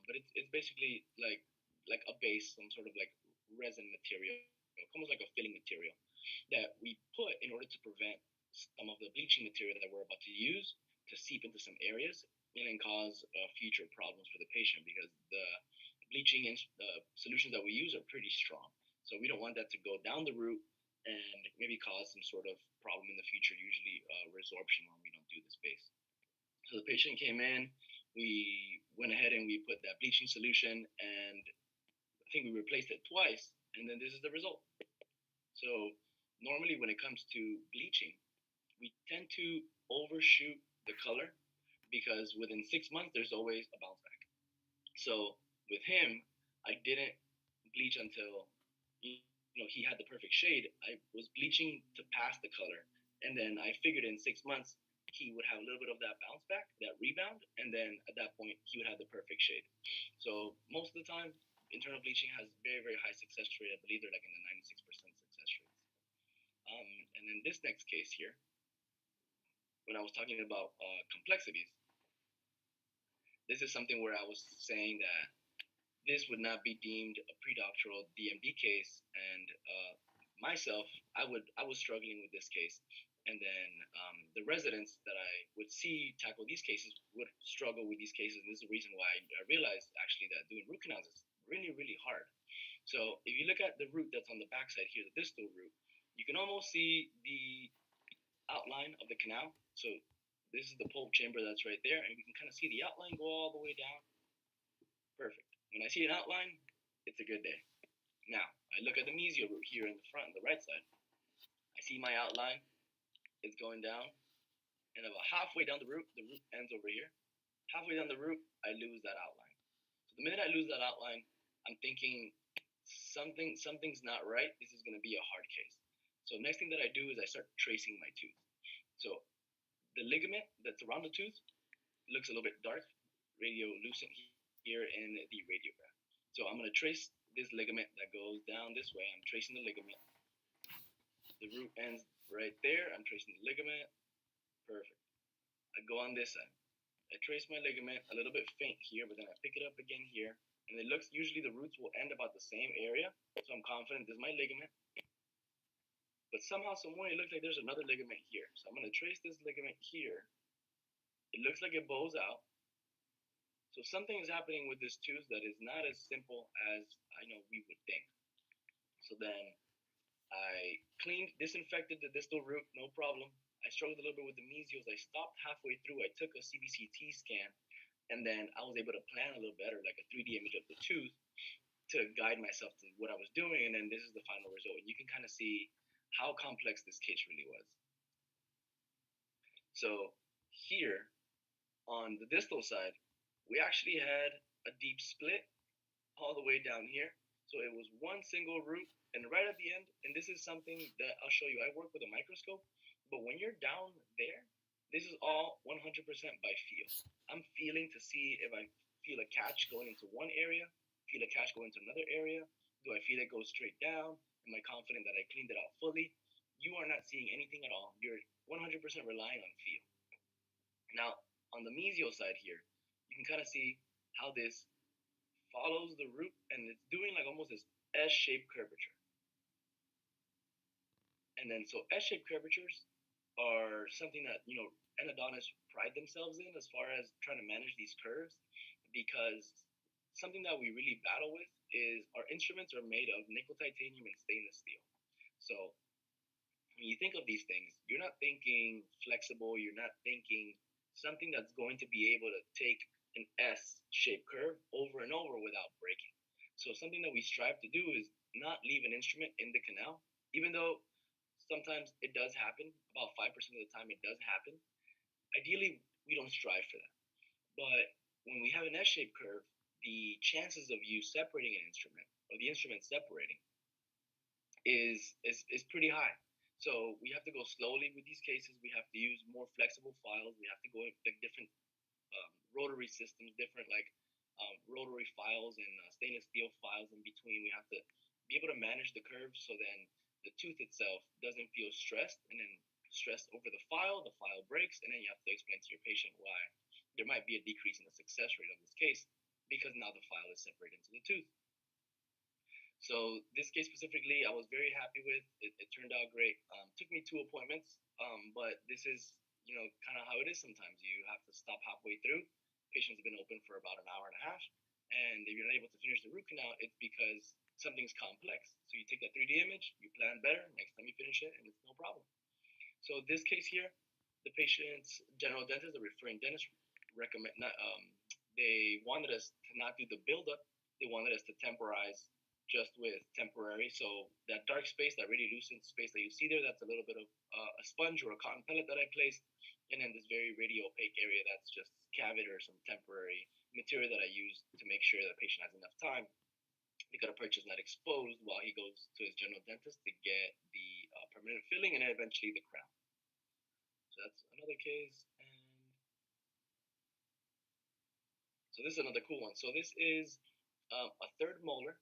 but it's basically like a base, some sort of like resin material, almost like a filling material that we put in order to prevent some of the bleaching material that we're about to use to seep into some areas and then cause future problems for the patient because the bleaching and solutions that we use are pretty strong. So we don't want that to go down the root and maybe cause some sort of problem in the future, usually resorption when we don't do this base. So the patient came in, we went ahead and we put that bleaching solution, and I think we replaced it twice, and then this is the result. So normally when it comes to bleaching, we tend to overshoot the color because within 6 months there's always a bounce back. So with him, I didn't bleach until he had the perfect shade. I was bleaching to pass the color, and then I figured in 6 months he would have a little bit of that bounce back, that rebound, and then at that point he would have the perfect shade. So most of the time, internal bleaching has very very high success rate. I believe they're like in the 96% success rates. And then this next case here, when I was talking about complexities, this is something where I was saying that this would not be deemed a predoctoral DMD case, and myself, I was struggling with this case, and then the residents that I would see tackle these cases would struggle with these cases, and this is the reason why I realized actually that doing root canals is really really hard. So if you look at the root that's on the backside here, the distal root, you can almost see the outline of the canal. So this is the pulp chamber that's right there, and you can kind of see the outline go all the way down. Perfect. When I see an outline, it's a good day. Now, I look at the mesial root here in the front, the right side. I see my outline. It's going down. And about halfway down the root ends over here. Halfway down the root, I lose that outline. So the minute I lose that outline, I'm thinking something's not right. This is going to be a hard case. So next thing that I do is I start tracing my tooth. So the ligament that's around the tooth looks a little bit dark, radiolucent here in the radiograph. So I'm going to trace this ligament that goes down this way. I'm tracing the ligament. The root ends right there. I'm tracing the ligament. Perfect. I go on this side. I trace my ligament a little bit faint here, but then I pick it up again here. And it looks, usually the roots will end about the same area. So I'm confident this is my ligament. But somehow, somewhere, it looks like there's another ligament here. So I'm going to trace this ligament here. It looks like it bows out. So something is happening with this tooth that is not as simple as I know we would think. So then I disinfected the distal root, no problem. I struggled a little bit with the mesials. I stopped halfway through. I took a CBCT scan, and then I was able to plan a little better, like a 3D image of the tooth, to guide myself to what I was doing. And then this is the final result. And you can kind of see how complex this case really was. So here on the distal side, We actually had a deep split all the way down here. So it was one single root, and right at the end, and this is something that I'll show you. I work with a microscope, but when you're down there, this is all 100% by feel. I'm feeling to see if I feel a catch going into one area, feel a catch going into another area. Do I feel it go straight down? Am I confident that I cleaned it out fully? You are not seeing anything at all. You're 100% relying on feel. Now, on the mesial side here, you can kind of see how this follows the root and it's doing like almost this S-shaped curvature. And then so S-shaped curvatures are something that, endodontists pride themselves in as far as trying to manage these curves because something that we really battle with is our instruments are made of nickel titanium and stainless steel. So when you think of these things, you're not thinking flexible, you're not thinking something that's going to be able to take an S shaped curve over and over without breaking. So, something that we strive to do is not leave an instrument in the canal, even though sometimes it does happen, about 5% of the time it does happen. Ideally, we don't strive for that. But when we have an S shaped curve, the chances of you separating an instrument or the instrument separating is pretty high. So we have to go slowly with these cases. We have to use more flexible files. We have to go like different rotary systems, different like rotary files and stainless steel files in between. We have to be able to manage the curves so then the tooth itself doesn't feel stressed and then stressed over the file breaks, and then you have to explain to your patient why there might be a decrease in the success rate of this case because now the file is separated into the tooth. So this case specifically, I was very happy with. It turned out great. Took me 2 appointments, but this is kind of how it is sometimes. You have to stop halfway through. Patient's been open for about an hour and a half, and if you're not able to finish the root canal, it's because something's complex. So you take that 3D image, you plan better. Next time you finish it, and it's no problem. So this case here, the patient's general dentist, the referring dentist, recommend not. They wanted us to not do the buildup. They wanted us to temporize just with temporary. So that dark space, that really lucent space that you see there, that's a little bit of a sponge or a cotton pellet that I placed. And then this very radio opaque area, that's just cavity or some temporary material that I use to make sure that the patient has enough time. They got to purchase not exposed while he goes to his general dentist to get the permanent filling and then eventually the crown. So that's another case. And so this is another cool one. So this is a third molar,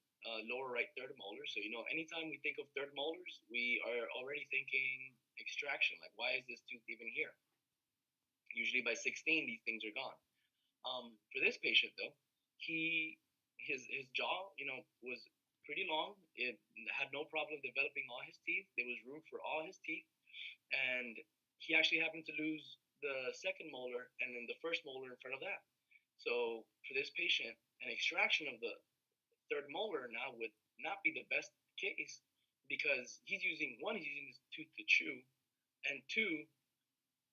lower right third molar. So anytime we think of third molars, we are already thinking extraction. Like, why is this tooth even here? Usually by 16, these things are gone. For this patient though, his jaw, was pretty long. It had no problem developing all his teeth. There was room for all his teeth, and he actually happened to lose the second molar and then the first molar in front of that. So for this patient, an extraction of the third molar now would not be the best case because he's using this tooth to chew, and two,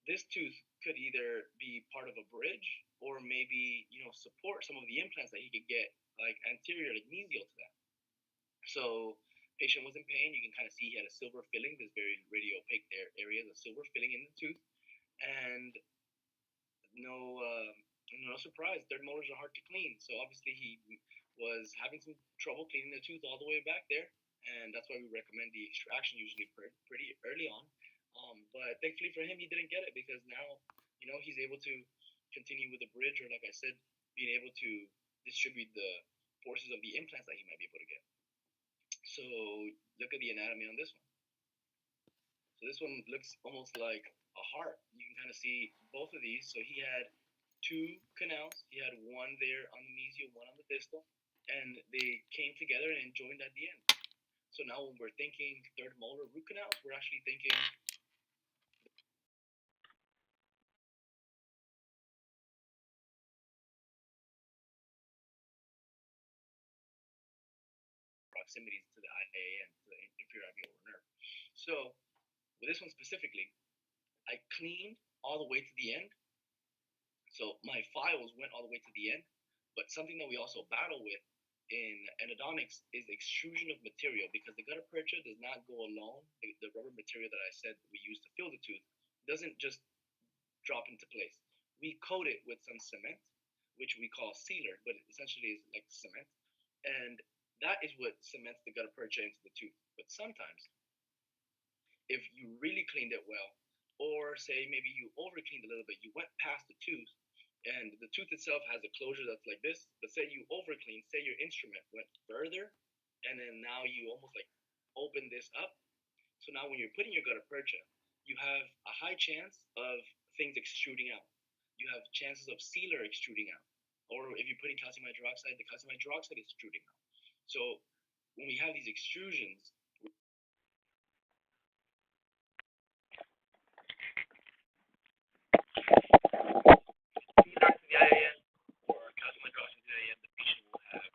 this tooth could either be part of a bridge or maybe support some of the implants that he could get like anterior, like mesial to that. So patient was in pain. You can kind of see he had a silver filling. This very radio opaque area, the silver filling in the tooth, and no no surprise, third molars are hard to clean. So obviously he was having some trouble cleaning the tooth all the way back there, and that's why we recommend the extraction usually pretty early on. But thankfully for him, he didn't get it because now he's able to continue with the bridge, or like I said, being able to distribute the forces of the implants that he might be able to get. So look at the anatomy on this one. So this one looks almost like a heart. You can kind of see both of these. So he had 2 canals. He had one there on the mesial, one on the distal, and they came together and joined at the end. So now when we're thinking third molar root canals, we're actually thinking proximities to the IA and to the inferior alveolar nerve. So with this one specifically, I cleaned all the way to the end. So my files went all the way to the end. But something that we also battle with in endodontics is extrusion of material because the gutta percha does not go alone. The rubber material that I said we use to fill the tooth doesn't just drop into place. We coat it with some cement. which we call sealer, but it essentially is like cement. And that is what cements the gutta percha into the tooth. But sometimes, if you really cleaned it well, or say maybe you over cleaned a little bit, you went past the tooth, and the tooth itself has a closure that's like this, but say you over cleaned, say your instrument went further, and then now you almost like open this up. So now when you're putting your gutta percha, you have a high chance of things extruding out. You have chances of sealer extruding out. Or if you're putting calcium hydroxide, the calcium hydroxide is extruding out. So when we have these extrusions, sealer to the IAM or calcium hydroxide to the IAM, the patient will have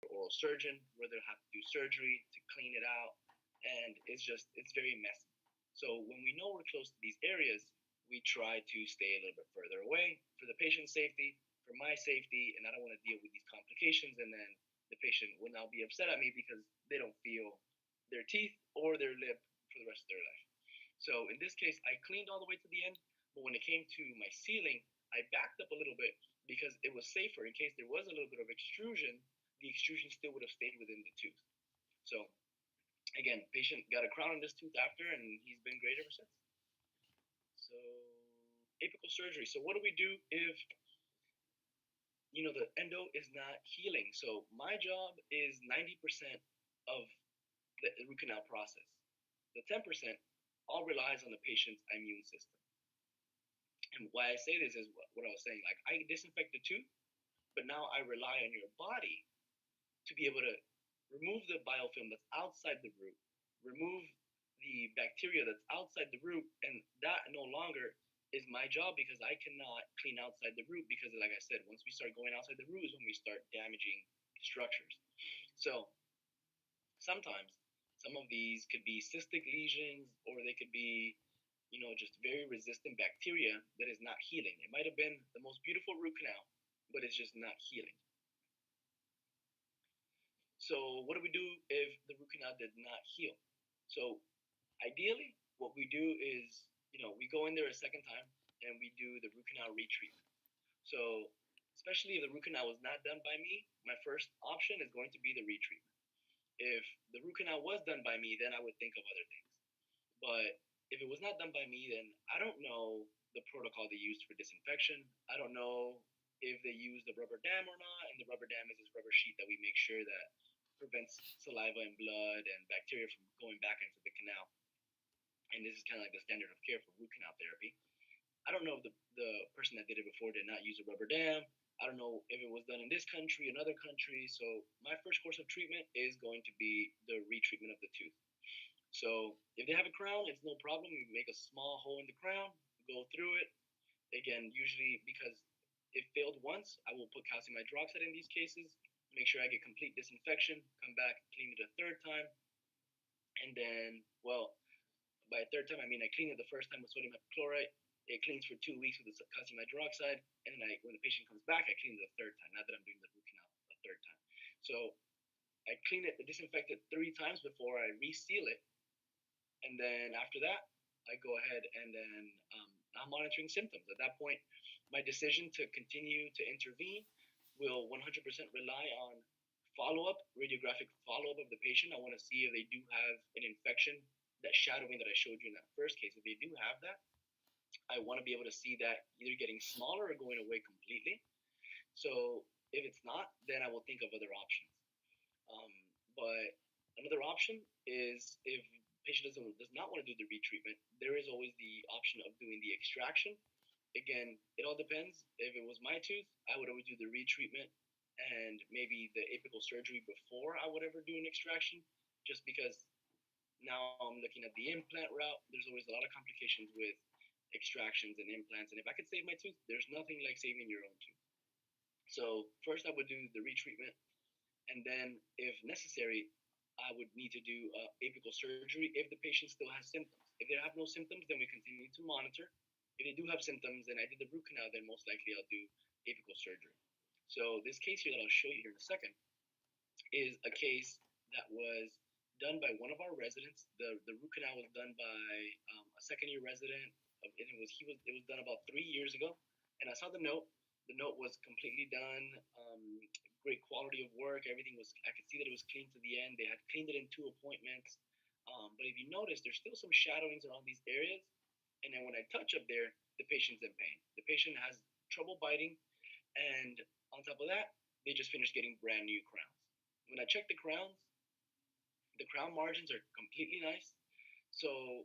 oral surgeon where they'll have to do surgery to clean it out, and it's very messy. So when we know we're close to these areas, we try to stay a little bit further away for the patient's safety, for my safety, and I don't want to deal with these complications. And then the patient will now be upset at me because they don't feel their teeth or their lip for the rest of their life. So in this case, I cleaned all the way to the end, but when it came to my sealing, I backed up a little bit because it was safer in case there was a little bit of extrusion. The extrusion still would have stayed within the tooth. So again, patient got a crown on this tooth after, and he's been great ever since. So apical surgery. So what do we do if the endo is not healing? So my job is 90% of the root canal process. The 10% all relies on the patient's immune system. And why I say this is what I was saying. Like I disinfect the tooth, but now I rely on your body to be able to remove the biofilm that's outside the root, remove the bacteria that's outside the root, and that no longer is my job because I cannot clean outside the root because, like I said, once we start going outside the root is when we start damaging structures. So sometimes some of these could be cystic lesions or they could be just very resistant bacteria that is not healing. It might have been the most beautiful root canal, but it's just not healing. So what do we do if the root canal did not heal? So ideally, what we do is, we go in there a second time and we do the root canal retreatment. So especially if the root canal was not done by me, my first option is going to be the retreatment. If the root canal was done by me, then I would think of other things. But if it was not done by me, then I don't know the protocol they used for disinfection. I don't know if they used the rubber dam or not, and the rubber dam is this rubber sheet that we make sure that prevents saliva and blood and bacteria from going back into the canal. And this is kind of like the standard of care for root canal therapy. I don't know if the person that did it before did not use a rubber dam. I don't know if it was done in this country, another country. So my first course of treatment is going to be the retreatment of the tooth. So if they have a crown, it's no problem. We make a small hole in the crown, go through it. Again, usually because it failed once, I will put calcium hydroxide in these cases, make sure I get complete disinfection, come back, clean it a third time, and then, well, by a third time, I mean I clean it the first time with sodium hypochlorite. It cleans for 2 weeks with the calcium hydroxide, and then when the patient comes back, I clean it a third time. Not that I'm doing the root canal a third time. So I clean it, disinfect it 3 times before I reseal it, and then after that, I go ahead and then I'm monitoring symptoms. At that point, my decision to continue to intervene will 100% rely on follow-up, radiographic follow-up of the patient. I want to see if they do have an infection, that shadowing that I showed you in that first case. If they do have that, I want to be able to see that either getting smaller or going away completely. So if it's not, then I will think of other options. But another option is if patient does not want to do the retreatment, there is always the option of doing the extraction. Again, it all depends. If it was my tooth, I would always do the retreatment and maybe the apical surgery before I would ever do an extraction, just because now I'm looking at the implant route. There's always a lot of complications with extractions and implants, and if I could save my tooth, there's nothing like saving your own tooth. So first, I would do the retreatment, and then, if necessary, I would need to do apical surgery if the patient still has symptoms. If they have no symptoms, then we continue to monitor. If they do have symptoms and I did the root canal, then most likely I'll do apical surgery. So this case here that I'll show you here in a second is a case that was done by one of our residents. The root canal was done by a second year resident. It was done about 3 years ago. And I saw the note. The note was completely done. Great quality of work. Everything was. I could see that it was clean to the end. They had cleaned it in 2 appointments. But if you notice, there's still some shadowings around these areas. And then when I touch up there, the patient's in pain. The patient has trouble biting, and on top of that, they just finished getting brand new crowns. When I check the crown margins are completely nice. So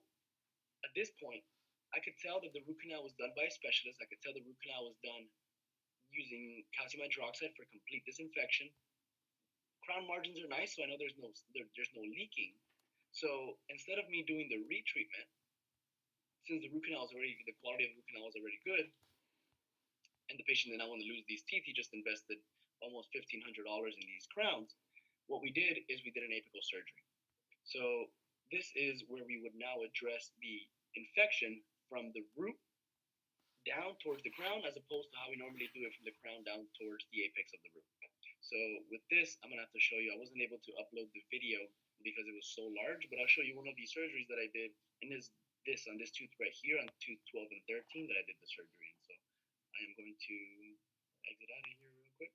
at this point, I could tell that the root canal was done by a specialist. I could tell the root canal was done using calcium hydroxide for complete disinfection. Crown margins are nice, so I know there's no leaking. So instead of me doing the retreatment, since the root canal is already the quality of the root canal is already good, and the patient did not want to lose these teeth, he just invested almost $1,500 in these crowns. What we did is we did an apical surgery. So this is where we would now address the infection from the root down towards the crown, as opposed to how we normally do it from the crown down towards the apex of the root. So with this, I'm gonna have to show you. I wasn't able to upload the video because it was so large, but I'll show you one of these surgeries that I did. And this on this tooth right here, on tooth 12 and 13, that I did the surgery in. So I am going to exit out of here real quick.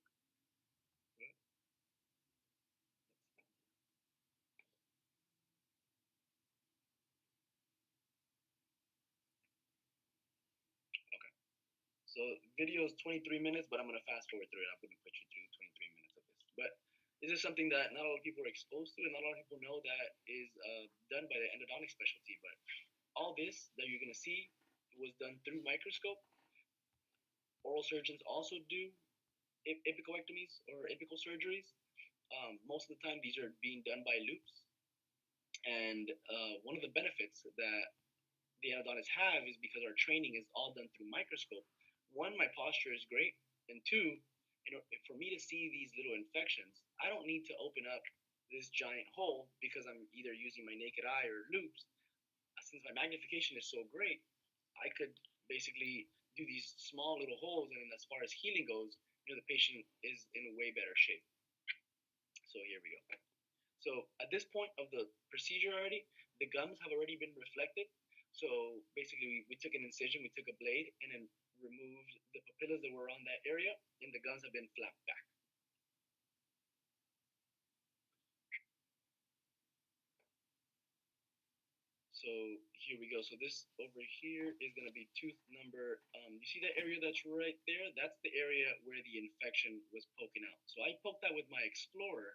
Okay. So video is 23 minutes, but I'm gonna fast forward through it. I'm gonna put you through 23 minutes of this. But this is something that not a lot of people are exposed to, and not a lot of people know that is done by the endodontic specialty. But all this that you're gonna see was done through microscope. Oral surgeons also do apicoectomies or apical surgeries. Most of the time, these are being done by loops. And one of the benefits that the endodontists have is because our training is all done through microscope. One, my posture is great, and two, for me to see these little infections, I don't need to open up this giant hole because I'm either using my naked eye or loops. Since my magnification is so great, I could basically do these small little holes, and then as far as healing goes, the patient is in a way better shape. So here we go. So at this point of the procedure already, the gums have already been reflected. So basically, we took an incision, we took a blade, and then removed the papillas that were on that area, and the gums have been flapped back. So here we go. So this over here is going to be tooth number, you see that area that's right there? That's the area where the infection was poking out. So I poked that with my Explorer,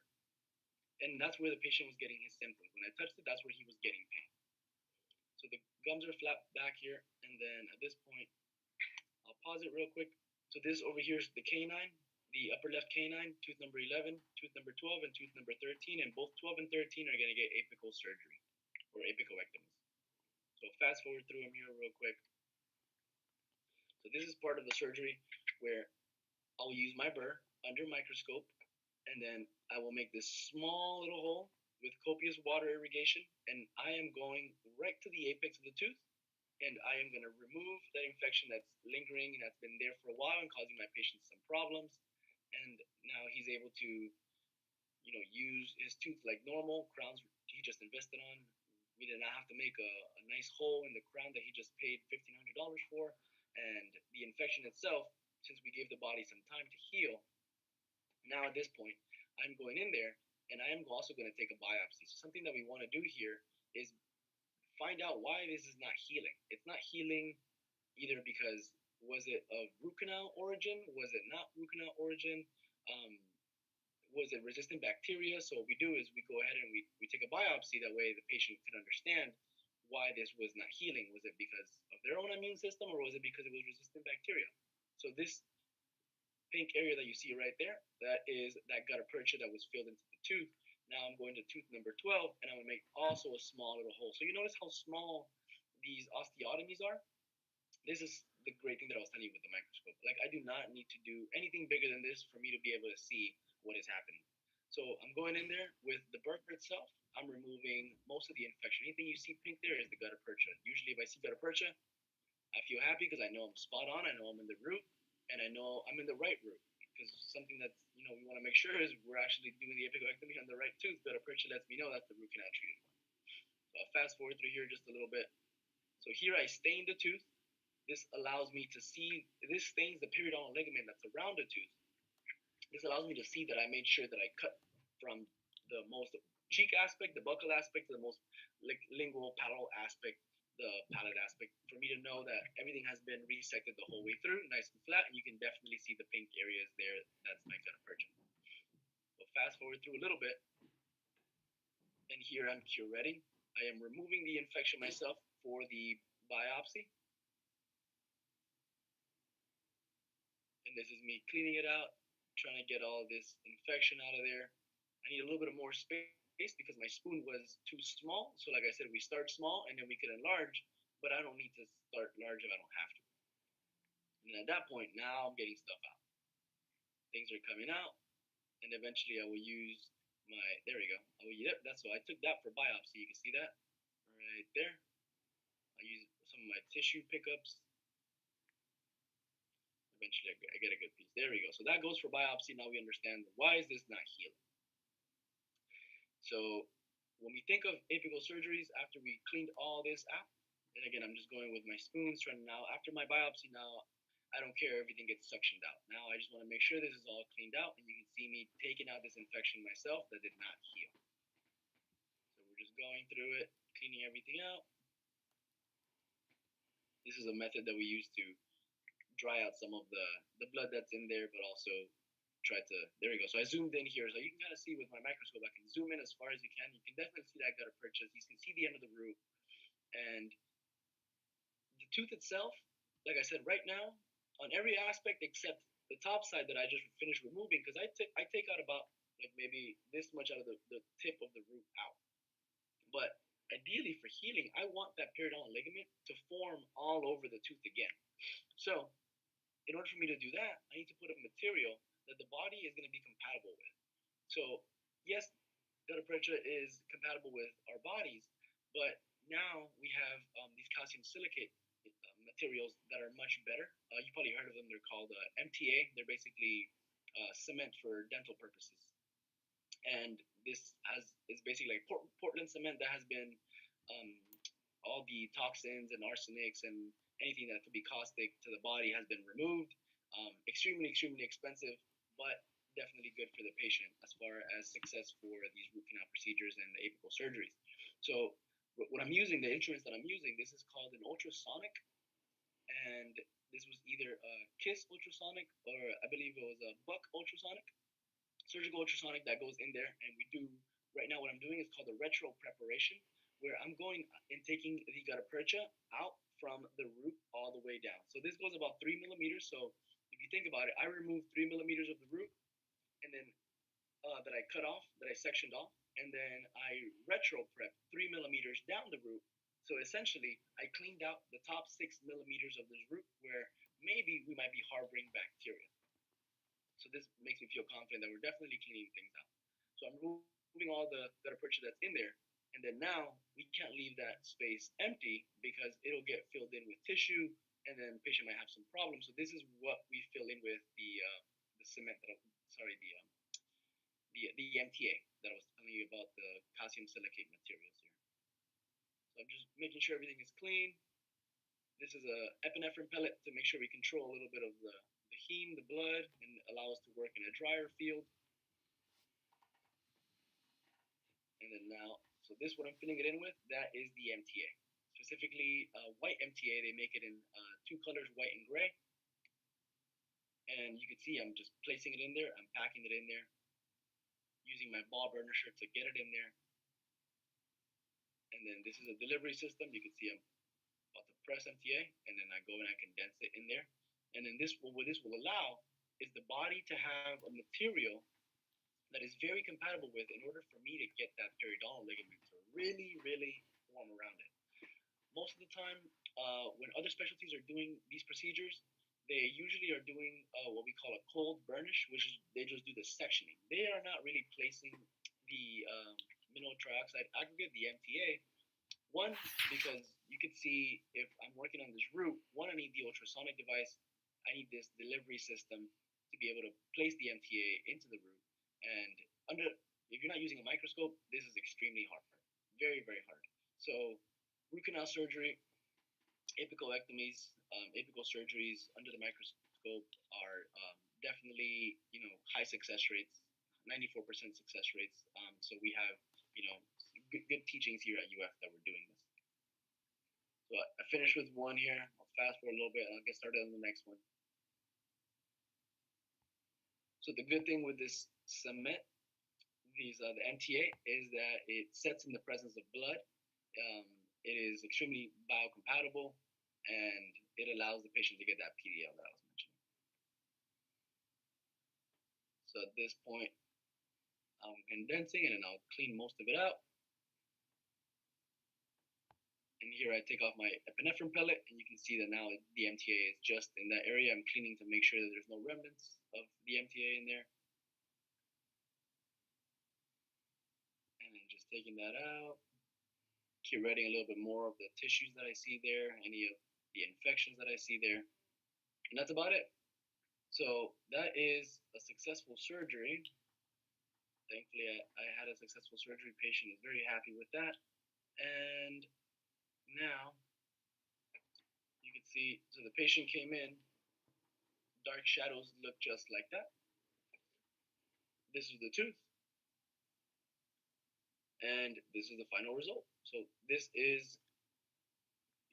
and that's where the patient was getting his symptoms. When I touched it, that's where he was getting pain. So the gums are flat back here, and then at this point, I'll pause it real quick. So this over here is the canine, the upper left canine, tooth number 11, tooth number 12, and tooth number 13, and both 12 and 13 are going to get apical surgery or apicoectomies. So fast forward through them here real quick. So this is part of the surgery where I'll use my burr under microscope, and then I will make this small little hole with copious water irrigation, and I am going right to the apex of the tooth, and I am going to remove that infection that's lingering and that's been there for a while and causing my patient some problems. And now he's able to, use his tooth like normal. Crowns he just invested on. We did not have to make a nice hole in the crown that he just paid $1,500 for. And the infection itself, since we gave the body some time to heal, now at this point, I'm going in there and I am also going to take a biopsy. So something that we want to do here is find out why this is not healing. It's not healing either because was it of root canal origin? Was it not root canal origin? Was it resistant bacteria? So what we do is we go ahead and we take a biopsy. That way the patient can understand why this was not healing. Was it because of their own immune system, or was it because it was resistant bacteria? So this pink area that you see right there, that is that gut aperture that was filled into the tooth. Now I'm going to tooth number 12, and I'm going to make also a small little hole. So you notice how small these osteotomies are? This is the great thing that I was telling you with the microscope. Like, I do not need to do anything bigger than this for me to be able to see what is happening. So I'm going in there with the burr itself. I'm removing most of the infection. Anything you see pink there is the gutta percha. Usually if I see gutta percha, I feel happy because I know I'm spot on. I know I'm in the root, and I know I'm in the right root. Because something that we want to make sure is we're actually doing the apicoectomy on the right tooth. Gutta percha lets me know that's the root canal treated one. So I'll fast forward through here just a little bit. So here I stained the tooth. this allows me to see, this stains the periodontal ligament that's around the tooth. This allows me to see that I made sure that I cut from the most cheek aspect, the buccal aspect, to the most lingual palatal aspect, the palate aspect, for me to know that everything has been resected the whole way through, nice and flat, and you can definitely see the pink areas there. That's my gutta percha. So fast forward through a little bit, and here I'm curetting. I am removing the infection myself for the biopsy, and this is me cleaning it out, trying to get all this infection out of there. I need a little bit of more space because my spoon was too small. So like I said, we start small and then we can enlarge, but I don't need to start large if I don't have to. And at that point, now I'm getting stuff out. Things are coming out, and eventually I will use my, there we go. That's so I took that for biopsy. You can see that right there. I use some of my tissue pickups. Eventually I get a good piece. There we go. So that goes for biopsy. Now we understand why is this not healing. So when we think of apical surgeries, after we cleaned all this out, and again, I'm just going with my spoons, trying to now, after my biopsy, now I don't care, everything gets suctioned out. Now I just want to make sure this is all cleaned out, and you can see me taking out this infection myself that did not heal. So we're just going through it, cleaning everything out. This is a method that we use to dry out some of the blood that's in there, but also try to, there we go. So I zoomed in here, so you can kind of see with my microscope, I can zoom in as far as you can. You can definitely see that gutta percha. You can see the end of the root. And the tooth itself, like I said, right now, on every aspect except the top side that I just finished removing, because I take out about like maybe this much out of the tip of the root out. But ideally for healing, I want that periodontal ligament to form all over the tooth again. So in order for me to do that, I need to put a material that the body is going to be compatible with. So yes, gutta percha is compatible with our bodies, but now we have these calcium silicate materials that are much better. You probably heard of them. They're called MTA. They're basically cement for dental purposes. And this is basically like Portland cement that has been all the toxins and arsenics and anything that could be caustic to the body has been removed. Extremely expensive, but definitely good for the patient as far as success for these root canal procedures and the apical surgeries. So what I'm using, the instruments that I'm using, this is called an ultrasonic, and this was either a KISS ultrasonic or I believe it was a Buck ultrasonic, surgical ultrasonic that goes in there. And we do, right now what I'm doing is called the retro preparation, where I'm going and taking the gutta percha out from the root all the way down. So this goes about 3 millimeters. So if you think about it, I removed 3 millimeters of the root, and then that I cut off, that I sectioned off, and then I retro prep 3 millimeters down the root. So essentially, I cleaned out the top 6 millimeters of this root where maybe we might be harboring bacteria. So this makes me feel confident that we're definitely cleaning things out. So I'm removing all the gutta percha that's in there, and then now we can't leave that space empty because it'll get filled in with tissue, and then the patient might have some problems. So this is what we fill in with the cement that the MTA that I was telling you about, the calcium silicate materials here. So I'm just making sure everything is clean. This is a epinephrine pellet to make sure we control a little bit of the heme, the blood, and allow us to work in a drier field. And then now, so this, what I'm filling it in with, that is the MTA. Specifically, white MTA. They make it in two colors, white and gray. And you can see I'm just placing it in there. I'm packing it in there, using my ball burnisher to get it in there. And then this is a delivery system. You can see I'm about to press MTA, and then I go and I condense it in there. And then what this will allow is the body to have a material that is very compatible with, in order for me to get that periodontal ligament to really form around it. Most of the time, when other specialties are doing these procedures, they usually are doing what we call a cold burnish, which is they just do the sectioning. They are not really placing the mineral trioxide aggregate, the MTA. One, because you could see if I'm working on this root, one, I need the ultrasonic device. I need this delivery system to be able to place the MTA into the root. And if you're not using a microscope, this is extremely hard, very hard. So root canal surgery, apicoectomies, apical surgeries under the microscope are definitely, high success rates, 94% success rates. So we have, good teachings here at UF that we're doing this. So I finished with one here. I'll fast forward a little bit and I'll get started on the next one. So the good thing with this cement, the MTA, is that it sets in the presence of blood. It is extremely biocompatible, and it allows the patient to get that PDL that I was mentioning. So at this point, I'm condensing, and then I'll clean most of it out. And here I take off my epinephrine pellet, and you can see that now the MTA is just in that area. I'm cleaning to make sure that there's no remnants of the MTA in there. And then just taking that out, curetting a little bit more of the tissues that I see there, any of the infections that I see there. And that's about it. So that is a successful surgery. Thankfully, I had a successful surgery. Patient is very happy with that. And now you can see, so the patient came in, dark shadows look just like that. This is the tooth. And this is the final result. So this is,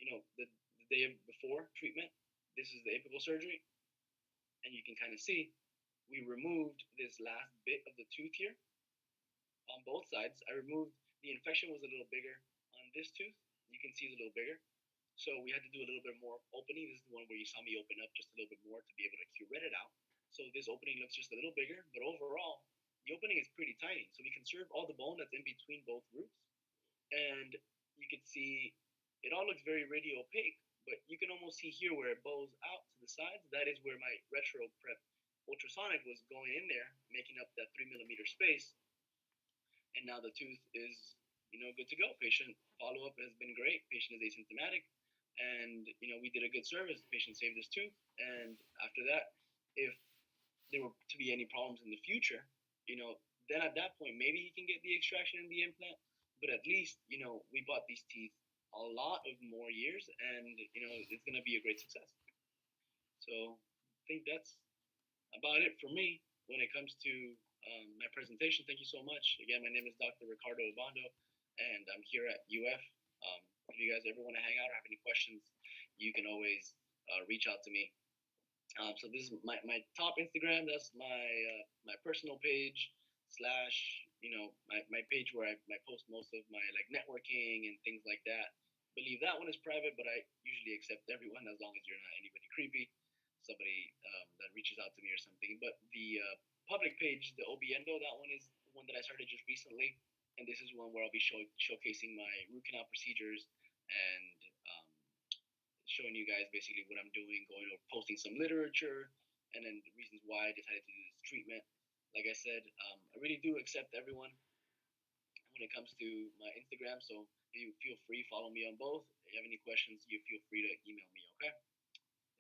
the day before treatment. This is the apical surgery. And you can kind of see we removed this last bit of the tooth here on both sides. I removed, the infection was a little bigger on this tooth. You can see it's a little bigger. So we had to do a little bit more opening. This is the one where you saw me open up just a little bit more to be able to curette it out. So this opening looks just a little bigger, but overall, the opening is pretty tiny. So we conserve all the bone that's in between both roots. And you can see it all looks very radio opaque, but you can almost see here where it bows out to the sides. That is where my retro prep ultrasonic was going in there, making up that 3 mm space. And now the tooth is, good to go. Patient follow-up has been great. Patient is asymptomatic. And, we did a good service. The patient saved his tooth. And after that, if there were to be any problems in the future, then at that point, maybe he can get the extraction and the implant. But at least, we bought these teeth a lot of more years, and, it's going to be a great success. So I think that's about it for me when it comes to my presentation. Thank you so much. Again, my name is Dr. Ricardo Obando, and I'm here at UF. If you guys ever want to hang out or have any questions, you can always reach out to me. So this is my top Instagram. That's my personal page / my page where I post most of my networking and things like that. I believe that one is private, but I usually accept everyone as long as you're not anybody creepy, somebody that reaches out to me or something. But the public page, the Obiendo, that one is one that I started just recently, and this is one where I'll be showcasing my root canal procedures and showing you guys basically what I'm doing, going over posting some literature, and then the reasons why I decided to do this treatment. Like I said, I really do accept everyone when it comes to my Instagram, so you feel free, follow me on both. If you have any questions, you feel free to email me, okay?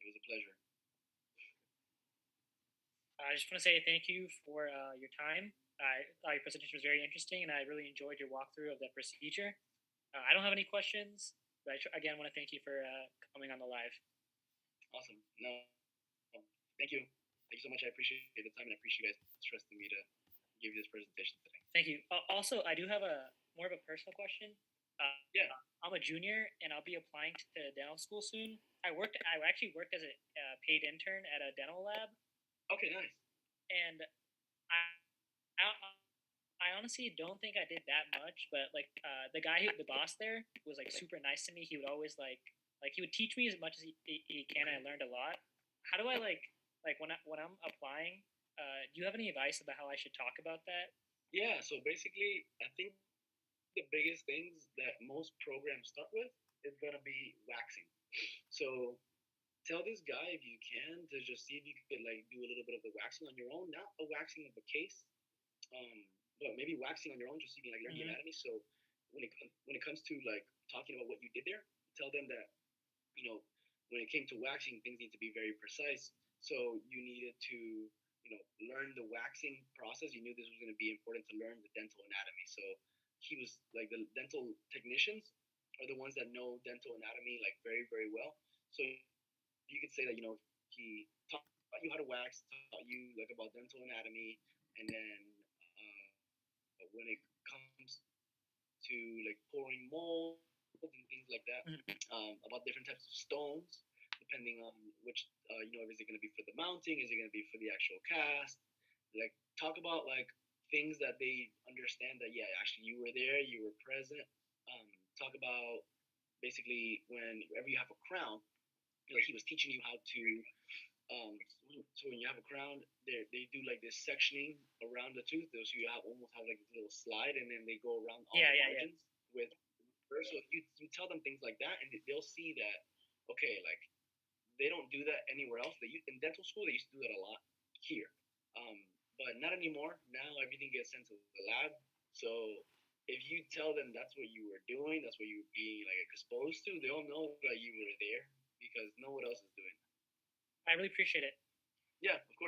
It was a pleasure. I just want to say thank you for your time. I thought your presentation was very interesting, and I really enjoyed your walkthrough of the procedure. I don't have any questions, but again, want to thank you for coming on the live. Awesome. No, thank you. Thank you so much. I appreciate the time, and I appreciate you guys trusting me to give you this presentation today. Thank you. Also, I do have a more of a personal question. Yeah. I'm a junior, and I'll be applying to dental school soon. I actually worked as a paid intern at a dental lab. Okay, nice. And I honestly don't think I did that much, but the boss there was super nice to me. He would always he would teach me as much as he can. And I learned a lot. How do I when I'm applying? Do you have any advice about how I should talk about that? Yeah. So basically, I think the biggest things that most programs start with is gonna be waxing. So tell this guy if you can to just see if you could do a little bit of the waxing on your own, not a waxing of a case, but maybe waxing on your own just so you can learn the anatomy. So when it comes to talking about what you did there, tell them that when it came to waxing, things need to be very precise. So you needed to learn the waxing process. You knew this was going to be important to learn the dental anatomy. So he was the dental technicians are the ones that know dental anatomy very, very well. So you could say that he taught you how to wax, taught you like about dental anatomy, and then when it comes to like pouring molds and things like that, about different types of stones, depending on which if is it going to be for the mounting, is it going to be for the actual cast, like talk about like things that they understand that yeah actually you were there, you were present. Talk about basically whenever you have a crown, like he was teaching you how to so when you have a crown, they do like this sectioning around the tooth, so you almost have like this little slide, and then they go around all Yeah, the yeah, yeah. margins with first. So you tell them things like that, and they'll see that okay, like they don't do that anywhere else. In dental school they used to do that a lot here, um, but not anymore. Now everything gets sent to the lab. So if you tell them that's what you were doing, that's what you were being like exposed to, they'll know that you were there because no one else is doing that. I really appreciate it. Yeah, of course.